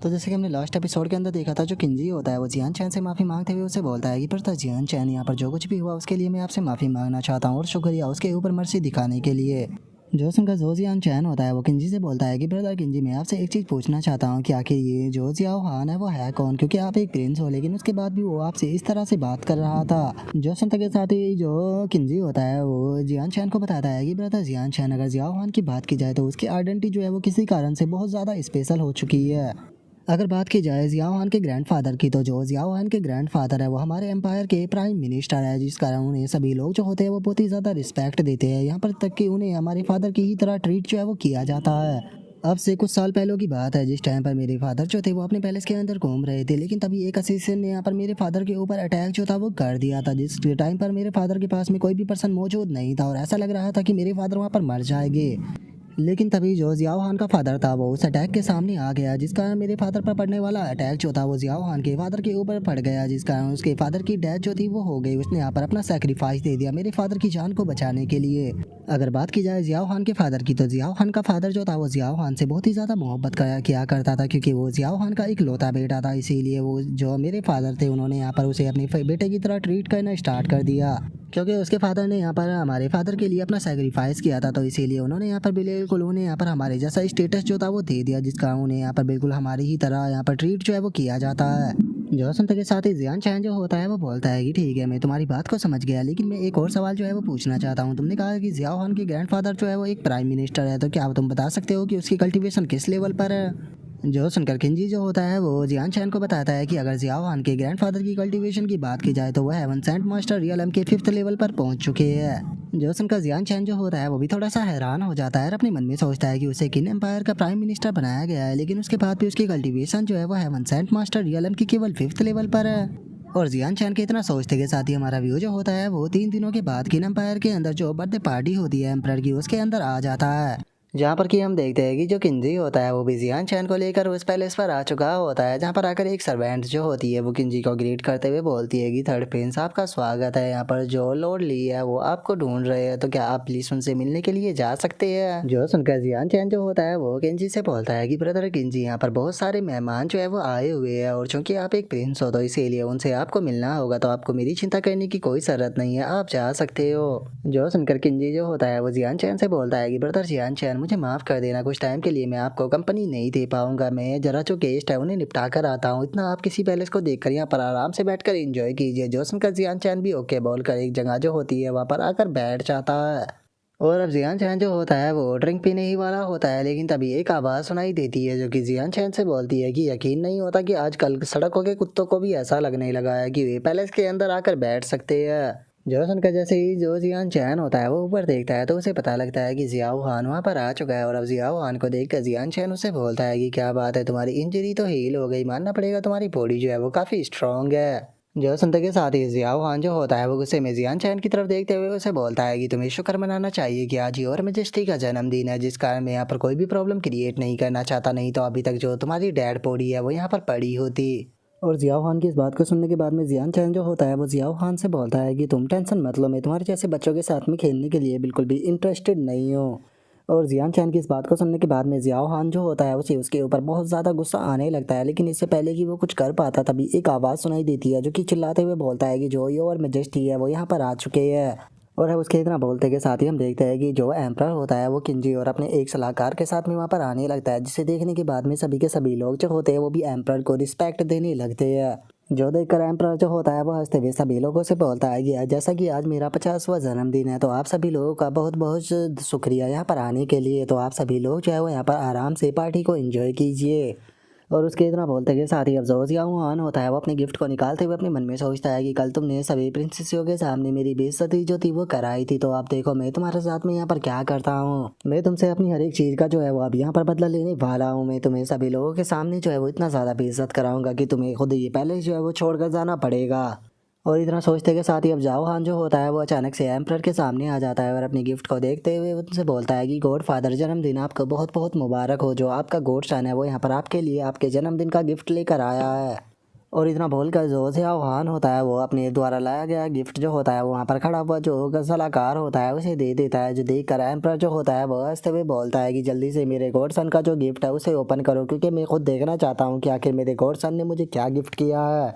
तो जैसे कि हमने लास्ट एपिसोड के अंदर देखा था, जो किंजी होता है वो जियान चैन से माफ़ी मांगते हुए उसे बोलता है कि पर जियान चैन, यहाँ पर जो कुछ भी हुआ उसके लिए मैं आपसे माफ़ी मांगना चाहता हूँ और शुक्रिया उसके ऊपर मर्सी दिखाने के लिए। जोसन का जो जियान चैन होता है वो किंजी से बोलता है कि ब्रदर किंजी, मैं आपसे एक चीज़ पूछना चाहता हूँ कि आखिर ये जो जियाओ हान है वो है कौन, क्योंकि आप एक प्रिंस हो लेकिन उसके बाद भी वो आपसे इस तरह से बात कर रहा था। जोसन के साथ ही जो किंजी होता है वो जियान चैन को बताता है कि ब्रदर जियान चैन, अगर जियाओ हान की बात की जाए तो उसकी आइडेंटिटी जो है वो किसी कारण से बहुत ज़्यादा स्पेशल हो चुकी है। अगर बात की जाए जियाओ हान के ग्रैंडफादर की, तो जो जियाओ हान के ग्रैंडफादर है वो हमारे एम्पायर के प्राइम मिनिस्टर है, जिस कारण उन्हें सभी लोग जो होते हैं वो बहुत ही ज़्यादा रिस्पेक्ट देते हैं, यहाँ पर तक कि उन्हें हमारे फादर की ही तरह ट्रीट जो है वो किया जाता है। अब से कुछ साल पहले की बात है, जिस टाइम पर मेरे फादर जो थे वो अपने पैलेस के अंदर घूम रहे थे, लेकिन तभी एक असिस्टेंट ने यहाँ पर मेरे फादर के ऊपर अटैक जो था वो कर दिया था, जिस टाइम पर मेरे फादर के पास में कोई भी पर्सन मौजूद नहीं था और ऐसा लग रहा था कि मेरे फादर वहाँ पर मर जाएंगे। लेकिन तभी जो जियाओ हान का फादर था वो उस अटैक के सामने आ गया, जिस कारण मेरे फादर पर पड़ने वाला अटैक जो था वो जियाओ हान के फादर के ऊपर पड़ गया, जिस कारण उसके फादर की डेथ जो थी वो हो गई। उसने यहाँ पर अपना सेक्रीफाइस दे दिया मेरे फादर की जान को बचाने के लिए। अगर बात की जाए जियाओ हान के फादर की, तो जियाओ हान का फादर जो था वो जियाओ हान से बहुत ही ज़्यादा मोहब्बत किया करता था, क्योंकि वो जियाओ हान का इकलौता बेटा था, इसीलिए वो जो मेरे फादर थे उन्होंने यहाँ पर उसे अपने बेटे की तरह ट्रीट करना स्टार्ट कर दिया, क्योंकि उसके फादर ने यहाँ पर हमारे फादर के लिए अपना सेक्रीफाइस किया था, तो इसीलिए उन्होंने यहाँ पर बिल्कुल उन्हें यहाँ पर हमारे जैसा स्टेटस जो था वो दे दिया, जिस कारण उन्हें यहाँ पर बिल्कुल हमारी ही तरह यहाँ पर ट्रीट जो है वो किया जाता है। जो सुनते के साथ ही जियान चैन जो होता है वो बोलता है कि ठीक है, मैं तुम्हारी बात को समझ गया, लेकिन मैं एक और सवाल जो है वो पूछना चाहता हूँ। तुमने कहा कि जियाओ हान के ग्रैंडफादर जो है वो एक प्राइम मिनिस्टर है, तो क्या तुम बता सकते हो कि उसकी कल्टीवेशन किस लेवल पर है? जो सुनकर किंजी जो होता है वो जियान चैन को बताता है कि अगर जियाओ हान के ग्रैंडफादर की कल्टीवेशन की बात की जाए तो वह हेवन सेंट मास्टर रियल के 5th लेवल पर पहुंच चुके हैं। जो सुनकर जियान चैन जो होता है वो भी थोड़ा सा हैरान हो जाता है और अपने मन में सोचता है कि उसे किन एम्पायर का प्राइम मिनिस्टर बनाया गया है, लेकिन उसके बाद भी उसकी कल्टीवेशन जो है वो हेवन सेंट मास्टर रियल की केवल 5th लेवल पर है। और जियान चैन के इतना सोचते के साथ ही हमारा व्यू जो होता है वो 3 दिनों के बाद किन एम्पायर के अंदर जो बर्थडे पार्टी होती है एम्पायर की, उसके अंदर आ जाता है, जहाँ पर कि हम देखते हैं कि जो किंजी होता है वो भी जियान चैन को लेकर उस पैलेस पर आ चुका होता है, जहाँ पर आकर एक सर्वेंट जो होती है वो किंजी को ग्रीट करते हुए बोलती है कि थर्ड प्रिंस आपका स्वागत है, यहाँ पर जो लॉर्ड ली है वो आपको ढूंढ रहे हैं, तो क्या आप प्लीज उनसे मिलने के लिए जा सकते हैं। जो सुनकर जियान चैन जो होता है वो किंजी से बोलता है कि ब्रदर किंजी, यहाँ पर बहुत सारे मेहमान जो है वो आए हुए हैं और चूंकि आप एक प्रिंस हो तो इसीलिए उनसे आपको मिलना होगा, तो आपको मेरी चिंता करने की कोई जरूरत नहीं है, आप जा सकते हो। जो सुनकर किंजी जो होता है वो जियान चैन से बोलता है कि ब्रदर जियान चैन, मुझे माफ कर देना, कुछ टाइम के लिए मैं आपको कंपनी नहीं दे पाऊंगा, मैं जरा जो गेस्ट है उन्हें निपटा कर आता हूँ, इतना आप किसी पैलेस को देखकर यहाँ पर आराम से बैठकर एंजॉय कीजिए। जो सुनकर जियान चैन भी ओके बोलकर एक जगह जो होती है वहाँ पर आकर बैठ जाता है। और अब जियान चैन जो होता है वो ड्रिंक पीने ही वाला होता है, लेकिन तभी एक आवाज़ सुनाई देती है जो कि जियान चैन से बोलती है कि यकीन नहीं होता कि आजकल सड़कों के कुत्तों को भी ऐसा लगने लगा है कि वे पैलेस के अंदर आकर बैठ सकते हैं। जो सुनकर जैसे ही जो जियान चैन होता है वो ऊपर देखता है तो उसे पता लगता है कि जियाओ हान वहाँ पर आ चुका है, और अब जियाओ हान को देखकर जियान चैन उसे बोलता है कि क्या बात है, तुम्हारी इंजरी तो हील हो गई, मानना पड़ेगा तुम्हारी बॉडी जो है वो काफ़ी स्ट्रांग है। जो सुनते के साथ ही जियाओ हान जो होता है वो गुस्से में जियान चैन की तरफ देखते हुए उसे बोलता है कि तुम्हें शुक्र मनाना चाहिए कि आज योर मेजेस्टी का जन्मदिन है, जिस कारण मैं यहाँ पर कोई भी प्रॉब्लम क्रिएट नहीं करना चाहता, नहीं तो अभी तक जो तुम्हारी डेड बॉडी है वो यहाँ पर पड़ी होती। और जियाओ खान की इस बात को सुनने के बाद में जियान चैन जो होता है वो जियाओ खान से बोलता है कि तुम टेंशन मत लो, मैं तुम्हारे जैसे बच्चों के साथ में खेलने के लिए बिल्कुल भी इंटरेस्टेड नहीं हूँ। और जियान चैन की इस बात को सुनने के बाद में जियाओ खान जो होता है उसे उसके ऊपर बहुत ज़्यादा गुस्सा आने लगता है, लेकिन इससे पहले कि वो कुछ कर पाता तभी एक आवाज़ सुनाई देती है जो कि चिल्लाते हुए बोलता है कि जो योर मेजेस्टी है वो यहाँ पर आ चुके हैं। और है उसके इतना बोलते के साथ ही हम देखते हैं कि जो एम्परर होता है वो किंजी और अपने एक सलाहकार के साथ में वहाँ पर आने लगता है, जिसे देखने के बाद में सभी के सभी लोग जो होते हैं वो भी एम्परर को रिस्पेक्ट देने लगते हैं। जो देखकर एम्परर जो होता है वो हंसते हुए सभी लोगों से बोलता है कि जैसा कि आज मेरा 50वां जन्मदिन है, तो आप सभी लोगों का बहुत बहुत शुक्रिया यहाँ पर आने के लिए, तो आप सभी लोग जो है वो यहाँ पर आराम से पार्टी को एंजॉय कीजिए। और उसके इतना बोलते के साथ ही अब जो जियाओ हान होता है वो अपने गिफ्ट को निकालते हुए अपने मन में सोचता है कि कल तुमने सभी प्रिंसेसियों के सामने मेरी बेइज्जती जो थी वो कराई थी, तो आप देखो मैं तुम्हारे साथ में यहाँ पर क्या करता हूँ, मैं तुमसे अपनी हर एक चीज़ का जो है वो अब यहाँ पर बदला लेने वाला हूँ, मैं तुम्हें सभी लोगों के सामने जो है वो इतना ज़्यादा बेइज्जत कराऊंगा कि तुम्हें खुद ये पहले जो है वो छोड़कर जाना पड़ेगा। और इतना सोचते के साथ ही अब जाओ हान जो होता है वो अचानक से एम्परर के सामने आ जाता है और अपनी गिफ्ट को देखते हुए उनसे बोलता है कि गॉड फादर जन्मदिन आपको बहुत बहुत मुबारक हो, जो आपका गॉड सन है वो यहाँ पर आपके लिए आपके जन्मदिन का गिफ्ट लेकर आया है। और इतना बोलकर जो ज़ियाओहान होता है वो अपने द्वारा लाया गया गिफ्ट जो होता है वो वहाँ पर खड़ा हुआ जो सलाहकार होता है उसे दे देता है, जो देख कर एम्पर जो होता है वो हंसते हुए बोलता है कि जल्दी से मेरे गॉडसन का जो गिफ्ट है उसे ओपन करो, क्योंकि मैं खुद देखना चाहता हूँ कि आखिर मेरे गॉडसन ने मुझे क्या गिफ्ट किया है।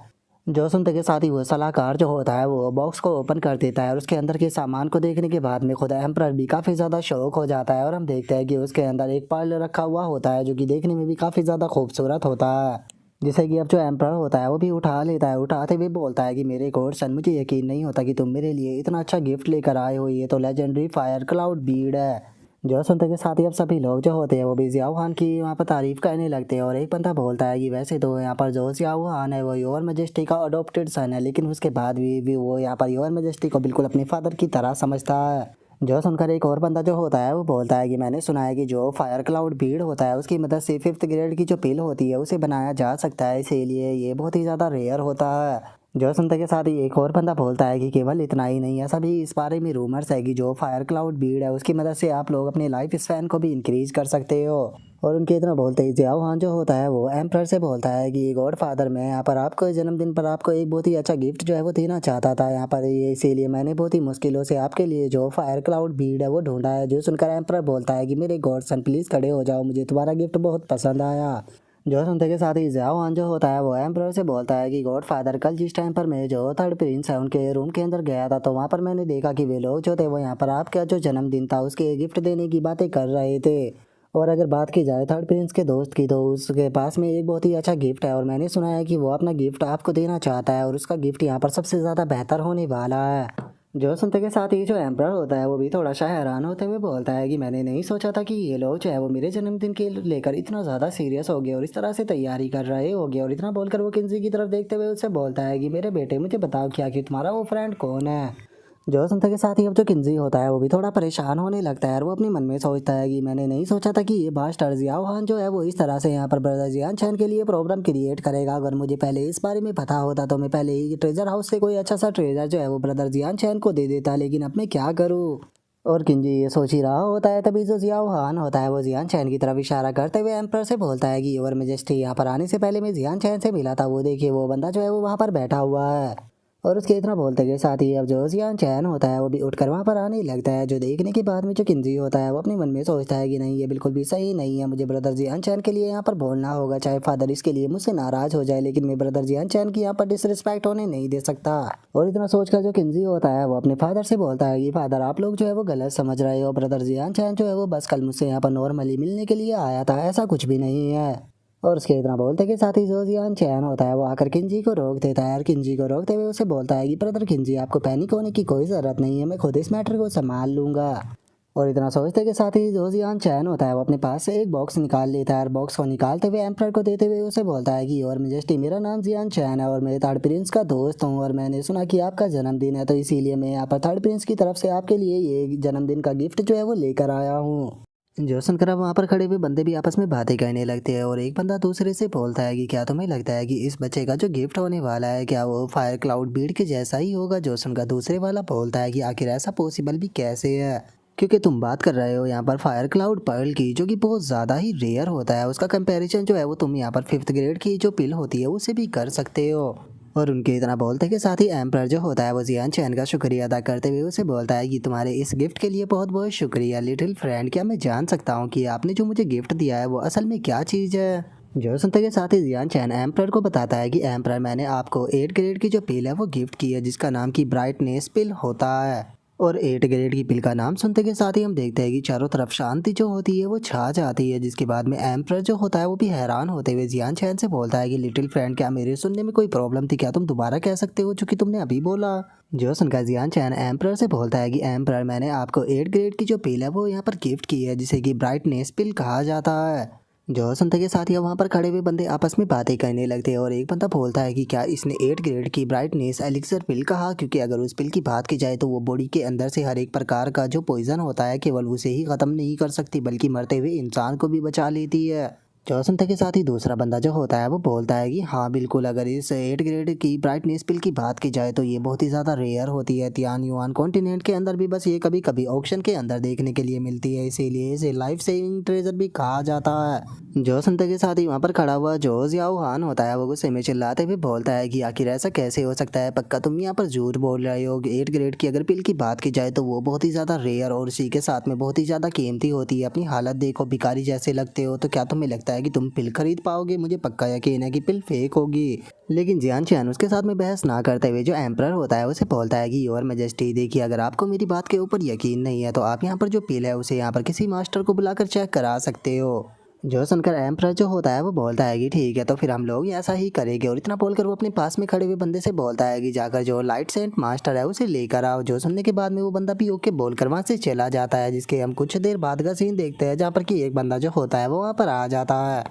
जो सुनते के साथ ही वो सलाहकार जो होता है वो बॉक्स को ओपन कर देता है और उसके अंदर के सामान को देखने के बाद में खुद एम्पर भी काफ़ी ज़्यादा शौक हो जाता है। और हम देखते हैं कि उसके अंदर एक पर्ल रखा हुआ होता है जो कि देखने में भी काफ़ी ज़्यादा खूबसूरत होता है, जिसे कि अब जो एम्पर होता है वो भी उठा लेता है। उठाते हुए बोलता है कि मेरे गॉडसन, मुझे यकीन नहीं होता कि तुम मेरे लिए इतना अच्छा गिफ्ट लेकर आए हो, ये तो लेजेंडरी फायर क्लाउड बीड है। जो सुनते के साथ ही अब सभी लोग जो होते हैं वो भी ज़ियाओ खान की वहाँ पर तारीफ करने लगते हैं। और एक बंदा बोलता है कि वैसे तो यहाँ पर जो ज़ियाओ खान है वो योर मैजेस्टी का अडोप्टेड सन है, लेकिन उसके बाद भी वो यहाँ पर योर मैजेस्टी को बिल्कुल अपने फादर की तरह समझता है। जो सुनकर एक और बंदा जो होता है वो बोलता है कि मैंने सुना है कि जो फायर क्लाउड भीड़ होता है उसकी मदद से 5th ग्रेड की जो पिल होती है उसे बनाया जा सकता है, इसीलिए ये बहुत ही ज़्यादा रेयर होता है। जो सुनते के साथ ही एक और बंदा बोलता है कि केवल इतना ही नहीं, ऐसा भी इस बारे में रूमर्स है कि जो फायर क्लाउड भीड़ है उसकी मदद से आप लोग अपने लाइफ स्पैन को भी इंक्रीज कर सकते हो। और उनके इतना बोलते ही ज़ियाओ हान जो होता है वो एम्पर से बोलता है कि गॉड फादर, मैं यहाँ पर आपको जन्मदिन पर आपको एक बहुत ही अच्छा गिफ्ट जो है वो देना चाहता था यहाँ पर, ये इसीलिए मैंने बहुत ही मुश्किलों से आपके लिए जो फायर क्लाउड भीड़ है वो ढूंढा है। जो सुनकर एम्पर बोलता है कि मेरे गॉड सन प्लीज़ खड़े हो जाओ, मुझे तुम्हारा गिफ्ट बहुत पसंद आया। जो सुनते के साथ ही ज़ियाओ हान जो होता है वो एम्पर से बोलता है कि गॉड फादर, कल जिस टाइम पर मैं जो थर्ड प्रिंस है उनके रूम के अंदर गया था तो वहाँ पर मैंने देखा कि वे लोग जो थे वो यहाँ पर आपका जो जन्मदिन था उसके गिफ्ट देने की बातें कर रहे थे। और अगर बात की जाए थर्ड प्रिंस के दोस्त की तो उसके पास में एक बहुत ही अच्छा गिफ्ट है और मैंने सुना है कि वो अपना गिफ्ट आपको देना चाहता है और उसका गिफ्ट यहाँ पर सबसे ज़्यादा बेहतर होने वाला है। जो सुनते के साथ ही जो एम्पर होता है वो भी थोड़ा सा हैरान होते हुए बोलता है कि मैंने नहीं सोचा था कि ये लोग जो है वो मेरे जन्मदिन के लेकर इतना ज़्यादा सीरियस हो गए और इस तरह से तैयारी कर रहे होगे। और इतना बोलकर वो किन्जी की तरफ देखते हुए उससे बोलता है कि मेरे बेटे मुझे बताओ क्या कि तुम्हारा वो फ्रेंड कौन है। जो सुनते के साथ ही अब जो किन्जी होता है वो भी थोड़ा परेशान होने लगता है और वो अपने मन में सोचता है कि मैंने नहीं सोचा था कि ये बास्टर्ड ज़ियाओ हान जो है वो इस तरह से यहाँ पर ब्रदर जियान चैन के लिए प्रॉब्लम क्रिएट करेगा। अगर मुझे पहले इस बारे में पता होता तो मैं पहले ही ट्रेजर हाउस से कोई अच्छा सा ट्रेजर जो है वो ब्रदर जियान चैन को दे देता, लेकिन अब मैं क्या करूँ। और किन्जी ये सोच ही रहा होता है तभी जो ज़ियाओ हान होता है वो जियान चैन की तरफ इशारा करते हुए एम्पर से बोलता है कि योर मेजेस्टी, यहाँ पर आने से पहले मैं जियान चैन से मिला था, वो देखिए वो बंदा जो है वो वहाँ पर बैठा हुआ है। और उसके इतना बोलते के साथ ही अब जो जियान चैन होता है वो भी उठकर वहाँ पर आने लगता है। जो देखने के बाद में जो किन्जी होता है वो अपने मन में सोचता है कि नहीं, ये बिल्कुल भी सही नहीं है, मुझे ब्रदर जियान चैन के लिए यहाँ पर बोलना होगा, चाहे फादर इसके लिए मुझसे नाराज हो जाए, लेकिन मैं ब्रदर जियान चैन की यहाँ पर डिसरिस्पेक्ट होने नहीं दे सकता। और इतना सोचकर जो किन्जी होता है वो अपने फादर से बोलता है कि फादर, आप लोग जो है वो गलत समझ रहे हो, ब्रदर जियान चैन जो है वो बस कल मुझसे यहाँ पर नॉर्मली मिलने के लिए आया था, ऐसा कुछ भी नहीं है। और उसके इतना बोलते के साथ ही जो जियान चैन होता है वो आकर किन्जी को रोक देता है और किन्जी को रोकते हुए उसे बोलता है कि ब्रदर किन्जी, आपको पैनिक होने की कोई ज़रूरत नहीं है, मैं खुद इस मैटर को संभाल लूँगा। और इतना सोचते के साथ ही जो जियान चैन होता है वो अपने पास से एक बॉक्स निकाल लेता है और बॉक्स को निकालते हुए एम्पर को देते हुए उसे बोलता है कि और मेजेस्टी, मेरा नाम जियान चैन है और मैं थर्ड प्रिंस का दोस्त हूँ और मैंने सुना कि आपका जन्मदिन है, तो इसीलिए मैं यहाँ पर थर्ड प्रिंस की तरफ से आपके लिए ये जन्मदिन का गिफ्ट जो है वो लेकर आया हूँ। जो सुनकर अब वहाँ पर खड़े हुए बंदे भी आपस में बातें करने लगते हैं और एक बंदा दूसरे से बोलता है कि क्या तुम्हें लगता है कि इस बच्चे का जो गिफ्ट होने वाला है क्या वो फायर क्लाउड बीड के जैसा ही होगा। जो सुनकर दूसरे वाला बोलता है कि आखिर ऐसा पॉसिबल भी कैसे है, क्योंकि तुम बात कर रहे हो यहाँ पर फायर क्लाउड पर्ल की, जो कि बहुत ज़्यादा ही रेयर होता है, उसका कंपैरिजन जो है वो तुम यहाँ पर 5th ग्रेड की जो पिल होती है उससे भी कर सकते हो। और उनके इतना बोलते के साथ ही एम्पर जो होता है वो जियान चैन का शुक्रिया अदा करते हुए उसे बोलता है कि तुम्हारे इस गिफ्ट के लिए बहुत बहुत शुक्रिया लिटिल फ्रेंड, क्या मैं जान सकता हूँ कि आपने जो मुझे गिफ्ट दिया है वो असल में क्या चीज़ है। जो सुनते के साथ ही जियान चैन एम्पर को बताता है कि एम्पर, मैंने आपको 8 ग्रेड की जो पिल है वो गिफ्ट की है जिसका नाम की ब्राइटनेस पिल होता है। और 8 ग्रेड की पिल का नाम सुनते के साथ ही हम देखते हैं कि चारों तरफ शांति जो होती है वो छा जाती है, जिसके बाद में एम्पर जो होता है वो भी हैरान होते हुए जियान चैन से बोलता है कि लिटिल फ्रेंड, क्या मेरे सुनने में कोई प्रॉब्लम थी, क्या तुम दोबारा कह सकते हो जो कि तुमने अभी बोला। जो सुनकर जियान चैन एम्पर से बोलता है कि एम्पर, मैंने आपको 8 ग्रेड की जो पिल है वो यहाँ पर गिफ्ट की है जिसे कि ब्राइटनेस पिल कहा जाता है। जो सुनते के साथ ही वहाँ पर खड़े हुए बंदे आपस में बातें करने लगते हैं और एक बंदा बोलता है कि क्या इसने 8 ग्रेड की ब्राइटनेस एलिक्सर पिल कहा, क्योंकि अगर उस पिल की बात की जाए तो वो बॉडी के अंदर से हर एक प्रकार का जो पॉइजन होता है केवल उसे ही ख़त्म नहीं कर सकती बल्कि मरते हुए इंसान को भी बचा लेती है। जो सुनते के साथ ही दूसरा बंदा जो होता है वो बोलता है कि हाँ बिल्कुल, अगर इस 8 ग्रेड की ब्राइटनेस पिल की बात की जाए तो ये बहुत ही ज़्यादा रेयर होती है। तियान युआन कॉन्टिनेंट के अंदर भी बस ये कभी कभी ऑक्शन के अंदर देखने के लिए मिलती है, इसीलिए इसे लाइफ सेविंग ट्रेजर भी कहा जाता है। जो सुनते के साथ ही वहाँ पर खड़ा हुआ जो जियाओ हान होता है वो गुस्से में चिल्लाते हुए बोलता है कि आखिर ऐसा कैसे हो सकता है, पक्का तुम यहाँ पर झूठ बोल रहे हो। 8 ग्रेड की अगर पिल की बात की जाए तो वो बहुत ही ज़्यादा रेयर और उसी के साथ में बहुत ही ज़्यादा कीमती होती है। अपनी हालत देखो, भिखारी जैसे लगते हो, तो क्या तुम्हें लगता है कि तुम पिल खरीद पाओगे? मुझे पक्का यकीन है कि पिल फेक होगी। लेकिन जियान चैन उसके साथ में बहस ना करते हुए जो एम्परर होता है उसे बोलता है कि योर मैजेस्टी, देखिए अगर आपको मेरी बात के ऊपर यकीन नहीं है तो आप यहाँ पर जो पिल है उसे यहाँ पर किसी मास्टर को बुलाकर चेक करा सकते हो। जो सुनकर एम्परर जो होता है वो बोलता है कि ठीक है, तो फिर हम लोग ऐसा ही करेंगे। और इतना बोलकर वो अपने पास में खड़े हुए बंदे से बोलता है कि जाकर जो लाइट सेंट मास्टर है उसे लेकर आओ। जो सुनने के बाद में वो बंदा भी ओके बोलकर वहाँ से चला जाता है, जिसके हम कुछ देर बाद का सीन देखते हैं जहाँ पर कि एक बंदा जो होता है वो वहाँ पर आ जाता है।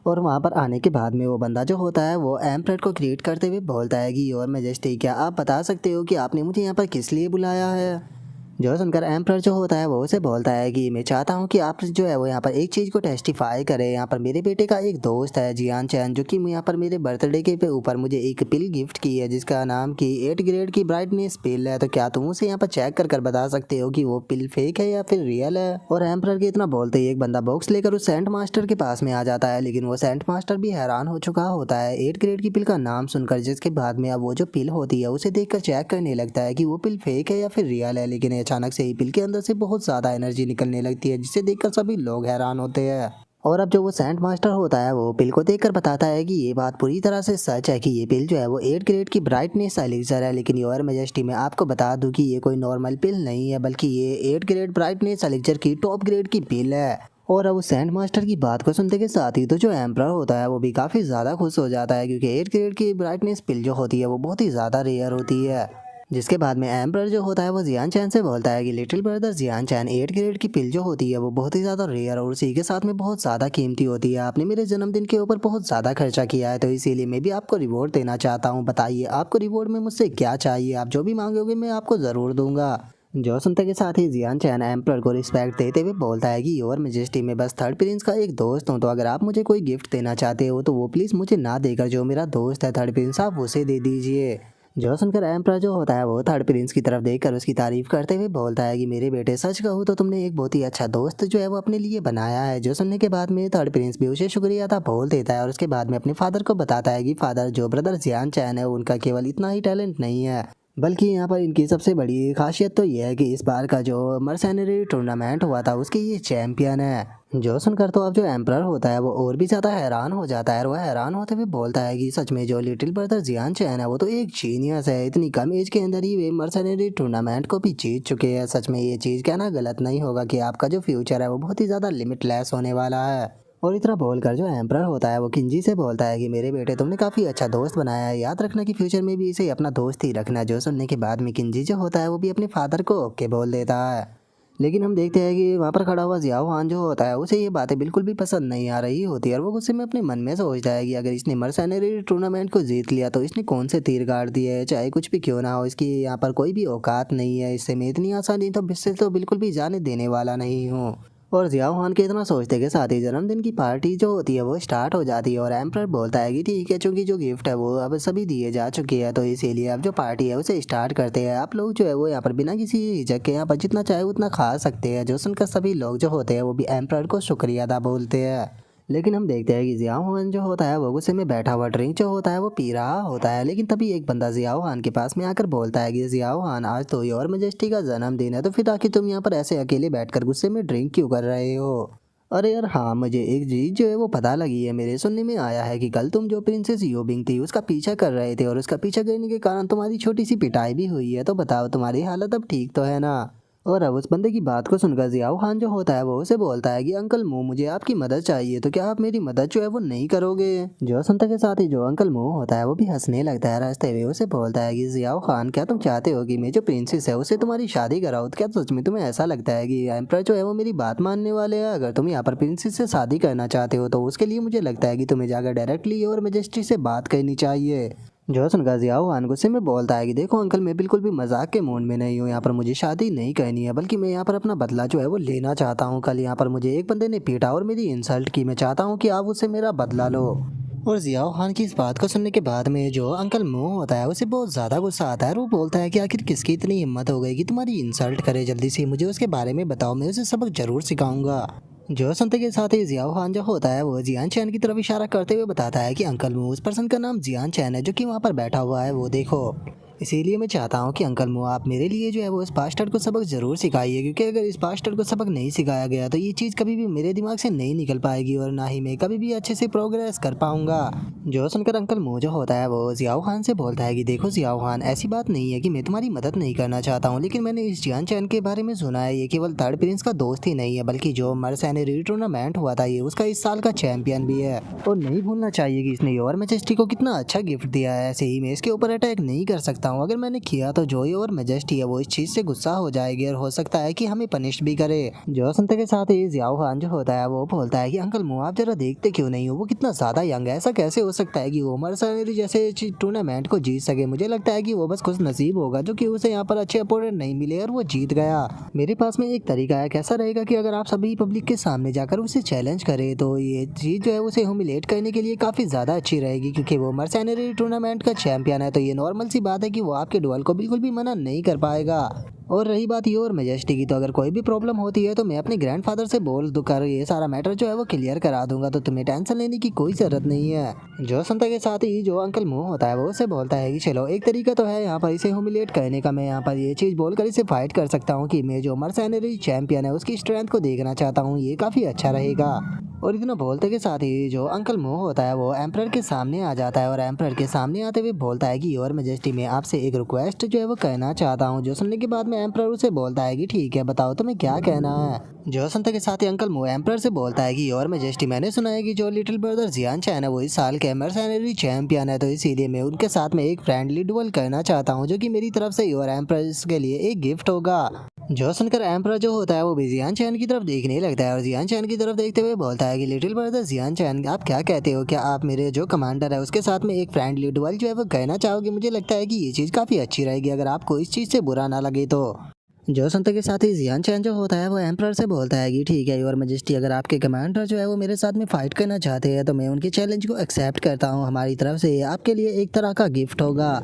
और वहाँ पर आने के बाद में वो बंदा जो होता है वो एम्परर को ग्रीट करते हुए बोलता है कि योर मैजेस्टी, क्या आप बता सकते हो कि आपने मुझे यहाँ पर किस लिए बुलाया है? जो सुनकर एम्परर जो होता है वो उसे बोलता है कि मैं चाहता हूँ कि आप जो है वो यहाँ पर एक चीज़ को टेस्टिफाई करें। यहाँ पर मेरे बेटे का एक दोस्त है जियान चैन, जो कि यहाँ पर मेरे बर्थडे के पे ऊपर मुझे एक पिल गिफ्ट की है जिसका नाम की 8 ग्रेड की ब्राइटनेस पिल है। तो क्या तुम उसे यहाँ पर चेक कर बता सकते हो कि वो पिल फेक है या फिर रियल है? और एम्परर के इतना बोलते ही एक बंदा बॉक्स लेकर उस सेंट मास्टर के पास में आ जाता है, लेकिन वो सेंट मास्टर भी हैरान हो चुका होता है 8 ग्रेड की पिल का नाम सुनकर, जिसके बाद में अब वो जो पिल होती है उसे देखकर चेक करने लगता है कि वो पिल फेक है या फिर रियल है। लेकिन अचानक से ही पिल के अंदर से बहुत ज़्यादा एनर्जी निकलने लगती है, जिसे देखकर सभी लोग हैरान होते हैं। और अब जो वो सेंट मास्टर होता है वो पिल को देखकर बताता है कि ये बात पूरी तरह से सच है कि ये पिल जो है वो 8 ग्रेड की ब्राइटनेस एलिक्सर है। लेकिन योर मैजेस्टी, मैं आपको बता दूं कि ये कोई नॉर्मल पिल नहीं है, बल्कि ये 8 ग्रेड ब्राइटनेस एलिक्सर की टॉप ग्रेड की पिल है। और अब उस सेंट मास्टर की बात को सुनते के साथ ही तो जो एम्परर होता है वो भी काफ़ी ज़्यादा खुश हो जाता है, क्योंकि 8 ग्रेड की ब्राइटनेस पिल जो होती है वो बहुत ही ज़्यादा रेयर होती है। जिसके बाद में एम्परर जो होता है वो जियान चैन से बोलता है कि लिटिल ब्रदर जियान चैन, 8 ग्रेड की पिल जो होती है वो बहुत ही ज़्यादा रेयर और उसी के साथ में बहुत ज़्यादा कीमती होती है। आपने मेरे जन्मदिन के ऊपर बहुत ज़्यादा खर्चा किया है, तो इसीलिए मैं भी आपको रिवॉर्ड देना चाहता हूँ। बताइए आपको रिवॉर्ड में मुझसे क्या चाहिए? आप जो भी मांगोगे मैं आपको ज़रूर दूंगा। जो सुनते के साथ ही जियान चैन एम्परर को रिस्पेक्ट देते हुए बोलता है कि योर मैजेस्टी, मैं बस थर्ड प्रिंस का एक दोस्त हूँ, तो अगर आप मुझे कोई गिफ्ट देना चाहते हो तो वो प्लीज़ मुझे ना देकर जो मेरा दोस्त है थर्ड प्रिंस, आप उसे दे दीजिए। जो सुनकर एम्परर जो होता है वो थर्ड प्रिंस की तरफ देखकर उसकी तारीफ करते हुए बोलता है कि मेरे बेटे, सच कहूँ तो तुमने एक बहुत ही अच्छा दोस्त जो है वो अपने लिए बनाया है। जो सुनने के बाद में थर्ड प्रिंस भी उसे शुक्रिया अदा बोल देता है और उसके बाद में अपने फादर को बताता है कि फादर, जो ब्रदर जियान चैन है उनका केवल इतना ही टैलेंट नहीं है, बल्कि यहाँ पर इनकी सबसे बड़ी खासियत तो ये है कि इस बार का जो मर्सेनरी टूर्नामेंट हुआ था उसके ये चैंपियन है। जो सुनकर तो अब जो एम्परर होता है वो और भी ज़्यादा हैरान हो जाता है और वह हैरान होते हुए बोलता है कि सच में जो लिटिल ब्रदर जियान चैन है वो तो एक जीनियस है, इतनी कम एज के अंदर ही वे मर्सेनरी टूर्नामेंट को भी जीत चुके हैं। सच में ये चीज़ कहना गलत नहीं होगा कि आपका जो फ्यूचर है वो बहुत ही ज़्यादा लिमिटलेस होने वाला है। और इतना बोलकर जो एम्परर होता है वो किंजी से बोलता है कि मेरे बेटे, तुमने काफ़ी अच्छा दोस्त बनाया है, याद रखना कि फ्यूचर में भी इसे अपना दोस्त ही रखना। जो सुनने के बाद में किंजी जो होता है वो भी अपने फादर को ओके बोल देता है। लेकिन हम देखते हैं कि वहाँ पर खड़ा हुआ जियाओ हान जो होता है उसे ये बातें बिल्कुल भी पसंद नहीं आ रही होती है और वो गुस्से में अपने मन में सोचता है कि अगर इसने मर्सेनरी टूर्नामेंट को जीत लिया तो इसने कौन से तीर गाड़ दिए है, चाहे कुछ भी क्यों ना हो, इसकी यहाँ पर कोई भी औकात नहीं है, इससे मैं इतनी आसानी तो इससे तो बिल्कुल भी जाने देने वाला नहीं हूँ। और जियाओ हान के इतना सोचते के साथ ही जन्मदिन की पार्टी जो होती है वो स्टार्ट हो जाती है और एम्परर बोलता है कि ठीक है, चूंकि जो गिफ्ट है वो अब सभी दिए जा चुके हैं तो इसीलिए अब जो पार्टी है उसे स्टार्ट करते हैं। आप लोग जो है वो यहाँ पर बिना किसी हिचक के यहाँ पर जितना चाहे उतना खा सकते हैं। जो सुनकर सभी लोग जो होते हैं वो भी एम्परर को शुक्रिया अदा बोलते हैं। लेकिन हम देखते हैं कि जियाओ हान जो होता है वो गुस्से में बैठा हुआ ड्रिंक जो होता है वो पी रहा होता है। लेकिन तभी एक बंदा जियाओ हान के पास में आकर बोलता है कि जियाओ हान, आज तो योर मैजेस्टी का जन्मदिन है, तो फिर आखिर तुम यहाँ पर ऐसे अकेले बैठकर गुस्से में ड्रिंक क्यों कर रहे हो? अरे यार हाँ, मुझे एक चीज जो है वो पता लगी है। मेरे सुनने में आया है कि कल तुम जो प्रिंसेस योबिंग थी उसका पीछा कर रहे थे और उसका पीछा करने के कारण तुम्हारी छोटी सी पिटाई भी हुई है। तो बताओ तुम्हारी हालत अब ठीक तो है ना? और अब उस बंदे की बात को सुनकर जियाओ खान जो होता है वो उसे बोलता है कि अंकल मुंह, मुझे आपकी मदद चाहिए, तो क्या आप मेरी मदद जो है वो नहीं करोगे? जो सुनते के साथ ही जो अंकल मुंह होता है वो भी हंसने लगता है। रास्ते हुए उसे बोलता है कि जियाओ खान, क्या तुम चाहते हो कि मैं जो प्रिंसेस है उससे तुम्हारी शादी कराऊँ? क्या सच में तुम्हें ऐसा लगता है कि एम्परर जो है वो मेरी बात मानने वाले हैं? अगर तुम यहाँ पर प्रिंसेस से शादी करना चाहते हो तो उसके लिए मुझे लगता है कि तुम्हें जाकर डायरेक्टली और मैजेस्टी से बात करनी चाहिए। जो सुनकर जियाओ खान गुस्से में बोलता है कि देखो अंकल, मैं बिल्कुल भी मजाक के मूड में नहीं हूँ। यहाँ पर मुझे शादी नहीं करनी है, बल्कि मैं यहाँ पर अपना बदला जो है वो लेना चाहता हूँ। कल यहाँ पर मुझे एक बंदे ने पीटा और मेरी इंसल्ट की। मैं चाहता हूँ कि आप उससे मेरा बदला लो। और जियाओ खान की इस बात को सुनने के बाद में जो अंकल मुंह होता है उसे बहुत ज़्यादा गुस्सा आता है और वो बोलता है कि आखिर किसकी इतनी हिम्मत हो गई कि तुम्हारी इंसल्ट करे। जल्दी से मुझे उसके बारे में बताओ, मैं उसे सबक जरूर सिखाऊंगा। जो सुनते के साथ ही जियाओ खान जो होता है वो जियान चैन की तरफ इशारा करते हुए बताता है कि अंकल मुंह, उस पर्सन का नाम जियान चैन है जो कि वहाँ पर बैठा हुआ है, वो देखो। इसीलिए मैं चाहता हूँ कि अंकल मुंह आप मेरे लिए जो है वो इस बास्टर्ड को सबक ज़रूर सिखाइए, क्योंकि अगर इस बास्टर्ड को सबक नहीं सिखाया गया तो ये चीज़ कभी भी मेरे दिमाग से नहीं निकल पाएगी और ना ही मैं कभी भी अच्छे से प्रोग्रेस कर पाऊंगा। जो सुनकर अंकल मुंह जो होता है वो जियाओ खान से बोलता है कि देखो जियाओ खान, ऐसी बात नहीं है कि मैं तुम्हारी मदद नहीं करना चाहता हूँ, लेकिन मैंने इस जियान चैन के बारे में सुना है। ये केवल थर्ड प्रिंस का दोस्त ही नहीं है, बल्कि जो मर्सेनरी टूर्नामेंट हुआ था ये उसका इस साल का चैंपियन भी है। और नहीं भूलना चाहिए कि इसने योर मैजेस्टी को कितना अच्छा गिफ्ट दिया है। ऐसे ही मैं इसके ऊपर अटैक नहीं कर सकता हूँ। अगर मैंने किया तो जो योर मैजेस्टी है वो इस चीज से गुस्सा हो जाएगी और हो सकता है कि हमें पनिश भी करे। जो सुनते के साथ ही जियाओ खान जो होता है वो बोलता है कि अंकल मुंह, आप जरा देखते क्यों नहीं हो, वो कितना ज्यादा यंग है। ऐसा कैसे हो सकता है कि वो मर्सेनरी जैसे टूर्नामेंट को जीत सके। मुझे लगता है कि वो बस खुश नसीब होगा जो कि उसे यहाँ पर अच्छे अपोनेंट नहीं मिले और वो जीत गया। मेरे पास में एक तरीका है। कैसा रहेगा कि अगर आप सभी पब्लिक के सामने जाकर उसे चैलेंज करें, तो ये चीज जो है उसे ह्यूमिलेट करने के लिए काफी ज्यादा अच्छी रहेगी, क्योंकि वो मर्सेनरी टूर्नामेंट का चैंपियन है। तो ये नॉर्मल सी बात है कि वो आपके डुअल को बिल्कुल भी मना नहीं कर पाएगा। और रही बात योर मैजेस्टी की, तो अगर कोई भी प्रॉब्लम होती है तो मैं अपने ग्रैंडफादर से बोल दूकर ये सारा मैटर जो है वो क्लियर करा दूंगा, तो तुम्हें टेंशन लेने की कोई जरूरत नहीं है। जो सुनता के साथ ही जो अंकल मुंह होता है वो उसे बोलता है कि चलो एक तरीका तो है यहाँ पर इसे ह्यूमिलेट करने का। मैं यहाँ पर ये चीज़ बोलकर इसे फाइट कर सकता हूँ कि मैं जो मर्सेनरी चैंपियन है उसकी स्ट्रेंथ को देखना चाहता हूँ, ये काफ़ी अच्छा रहेगा। और इतना बोलते के साथ ही जो अंकल मुंह होता है वो एम्परर के सामने आ जाता है और एम्परर के सामने आते हुए बोलता है कि योर मैजेस्टी, मैं आपसे एक रिक्वेस्ट जो है वो कहना चाहता हूँ। जो सुनने के बाद में एम्परर उसे बोलता है कि ठीक है, बताओ तुम्हें क्या कहना है। जो सुनते के साथ ही अंकल मुंह एम्परर से बोलता है कि योर मैजेस्टी, मैंने सुना है कि जो लिटिल ब्रदर जियान चैन है वो इस साल के मर्सेनरी चैंपियन है, तो इसीलिए मैं उनके साथ में एक फ्रेंडली डुअल करना चाहता हूँ, जो कि मेरी तरफ से योर एम्परर के लिए एक गिफ्ट होगा। जो सुनकर एम्परर जो होता है वो भी जियान चैन की तरफ देखने लगता है और जियान चैन की तरफ देखते हुए बोलता है कि लिटिल ब्रदर जियान चैन, आप क्या कहते हो, क्या आप मेरे जो कमांडर है उसके साथ में एक फ्रेंडली डुअल जो है वो कहना चाहोगे? मुझे लगता है कि ये चीज़ काफ़ी अच्छी रहेगी, अगर आपको इस चीज़ से बुरा ना लगे तो। जो सुनते के साथ ही जियान चैन जो होता है वो एम्परर से बोलता है कि ठीक है योर मैजेस्टी, अगर आपके कमांडर जो है वो मेरे साथ में फाइट करना चाहते हैं तो मैं उनके चैलेंज को एक्सेप्ट करता हूँ। हमारी तरफ से आपके लिए एक तरह का गिफ्ट होगा।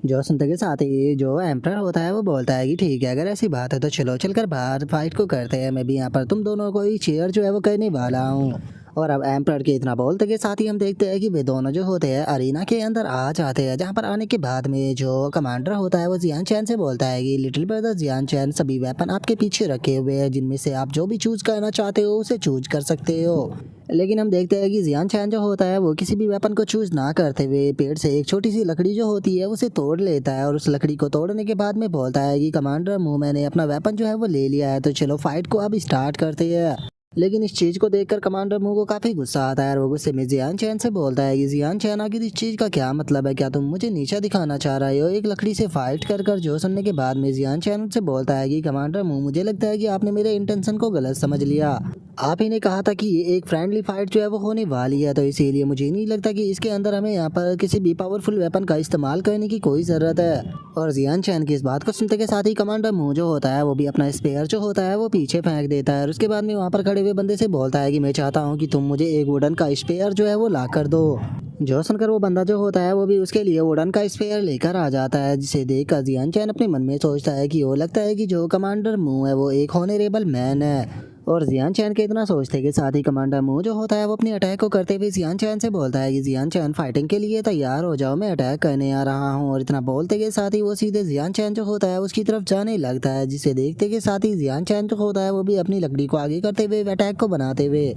जो सुनते के साथ ही जो एम्परर होता है वो बोलता है कि ठीक है, अगर ऐसी बात है तो चलो चलकर बाहर फाइट को करते हैं। मैं भी यहाँ पर तुम दोनों को ही चेयर जो है वो करने वाला हूँ। और अब एम्परर के इतना बोलते के साथ ही हम देखते हैं कि वे दोनों जो होते हैं अरीना के अंदर आ जाते हैं, जहाँ पर आने के बाद में जो कमांडर होता है वो जियान चैन से बोलता है कि लिटिल ब्रदर जियान चैन, सभी वेपन आपके पीछे रखे हुए हैं, जिनमें से आप जो भी चूज करना चाहते हो उसे चूज कर सकते हो। लेकिन हम देखते हैं कि जियान चैन जो होता है वो किसी भी वेपन को चूज ना करते हुए पेड़ से एक छोटी सी लकड़ी जो होती है उसे तोड़ लेता है और उस लकड़ी को तोड़ने के बाद में बोलता है कि कमांडर मुंह, मैंने अपना वेपन जो है वो ले लिया है, तो चलो फाइट को अब स्टार्ट करते हैं। लेकिन इस चीज को देखकर कमांडर मुंह को काफी गुस्सा आता है और वो गुस्से में जियान चैन से बोलता है कि जियान चैन, आखिर इस चीज का क्या मतलब है? क्या तुम मुझे नीचा दिखाना चाह रहे हो एक लकड़ी से फाइट कर? जो सुनने के बाद में जियान चैन से बोलता है कि कमांडर मुंह, मुझे लगता है कि आपने मेरे इंटेंशन को गलत समझ लिया। आप ही ने कहा था कि ये एक फ्रेंडली फाइट जो है वो होने वाली है, तो इसीलिए मुझे नहीं लगता कि इसके अंदर हमें यहाँ पर किसी भी पावरफुल वेपन का इस्तेमाल करने की कोई ज़रूरत है। और जियान चैन की इस बात को सुनते के साथ ही कमांडर मुंह जो होता है वो भी अपना स्पेयर जो होता है वो पीछे फेंक देता है और उसके बाद में वहाँ पर खड़े हुए बंदे से बोलता है कि मैं चाहता हूँ कि तुम मुझे एक वुडन का स्पेयर जो है वो ला कर दो। जो सुनकर वो बंदा जो होता है वो भी उसके लिए वुडन का स्पेयर लेकर आ जाता है, जिसे देखकर जियान चैन अपने मन में सोचता है कि वो लगता है कि जो कमांडर मुंह है वो एक होनरेबल मैन है। और जियान चैन के इतना सोचते के साथ ही कमांडर मुंह जो होता है वो अपने अटैक को करते हुए जियान चैन से बोलता है कि जियान चैन, फाइटिंग के लिए तैयार हो जाओ, मैं अटैक करने आ रहा हूँ। और इतना बोलते के साथ ही वो सीधे जियान चैन जो होता है उसकी तरफ जाने लगता है, जिसे देखते के साथ ही जियान चैन जो होता है वो भी अपनी लकड़ी को आगे करते हुए अटैक को बनाते हुए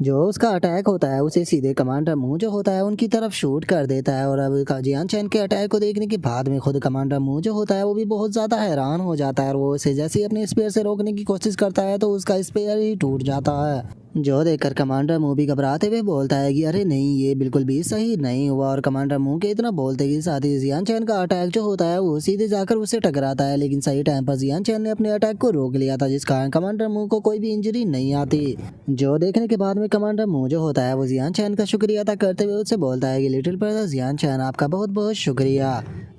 जो उसका अटैक होता है उसे सीधे कमांडर मुंह जो होता है उनकी तरफ शूट कर देता है। और अब जियान चैन के अटैक को देखने के बाद में खुद कमांडर मुंह जो होता है वो भी बहुत ज़्यादा हैरान हो जाता है और वो उसे जैसे ही अपने स्पेयर से रोकने की कोशिश करता है तो उसका स्पेयर ही टूट जाता है। जो देखकर कमांडर मुंह भी घबराते हुए बोलता है कि अरे नहीं, ये बिल्कुल भी सही नहीं हुआ। और कमांडर मुंह के इतना बोलते के साथ ही जियान चैन का अटैक जो होता है वो सीधे जाकर उससे टकराता है, लेकिन सही टाइम पर जियान चैन ने अपने अटैक को रोक लिया था, जिस कारण कमांडर मुंह को कोई भी इंजरी नहीं आती। जो देखने के बाद में में कमांडर मू जो होता है वो जियान चैन का शुक्रिया अदा करते हुए उससे बोलता है कि लिटिल ब्रदर जियान चैन आपका बहुत बहुत शुक्रिया।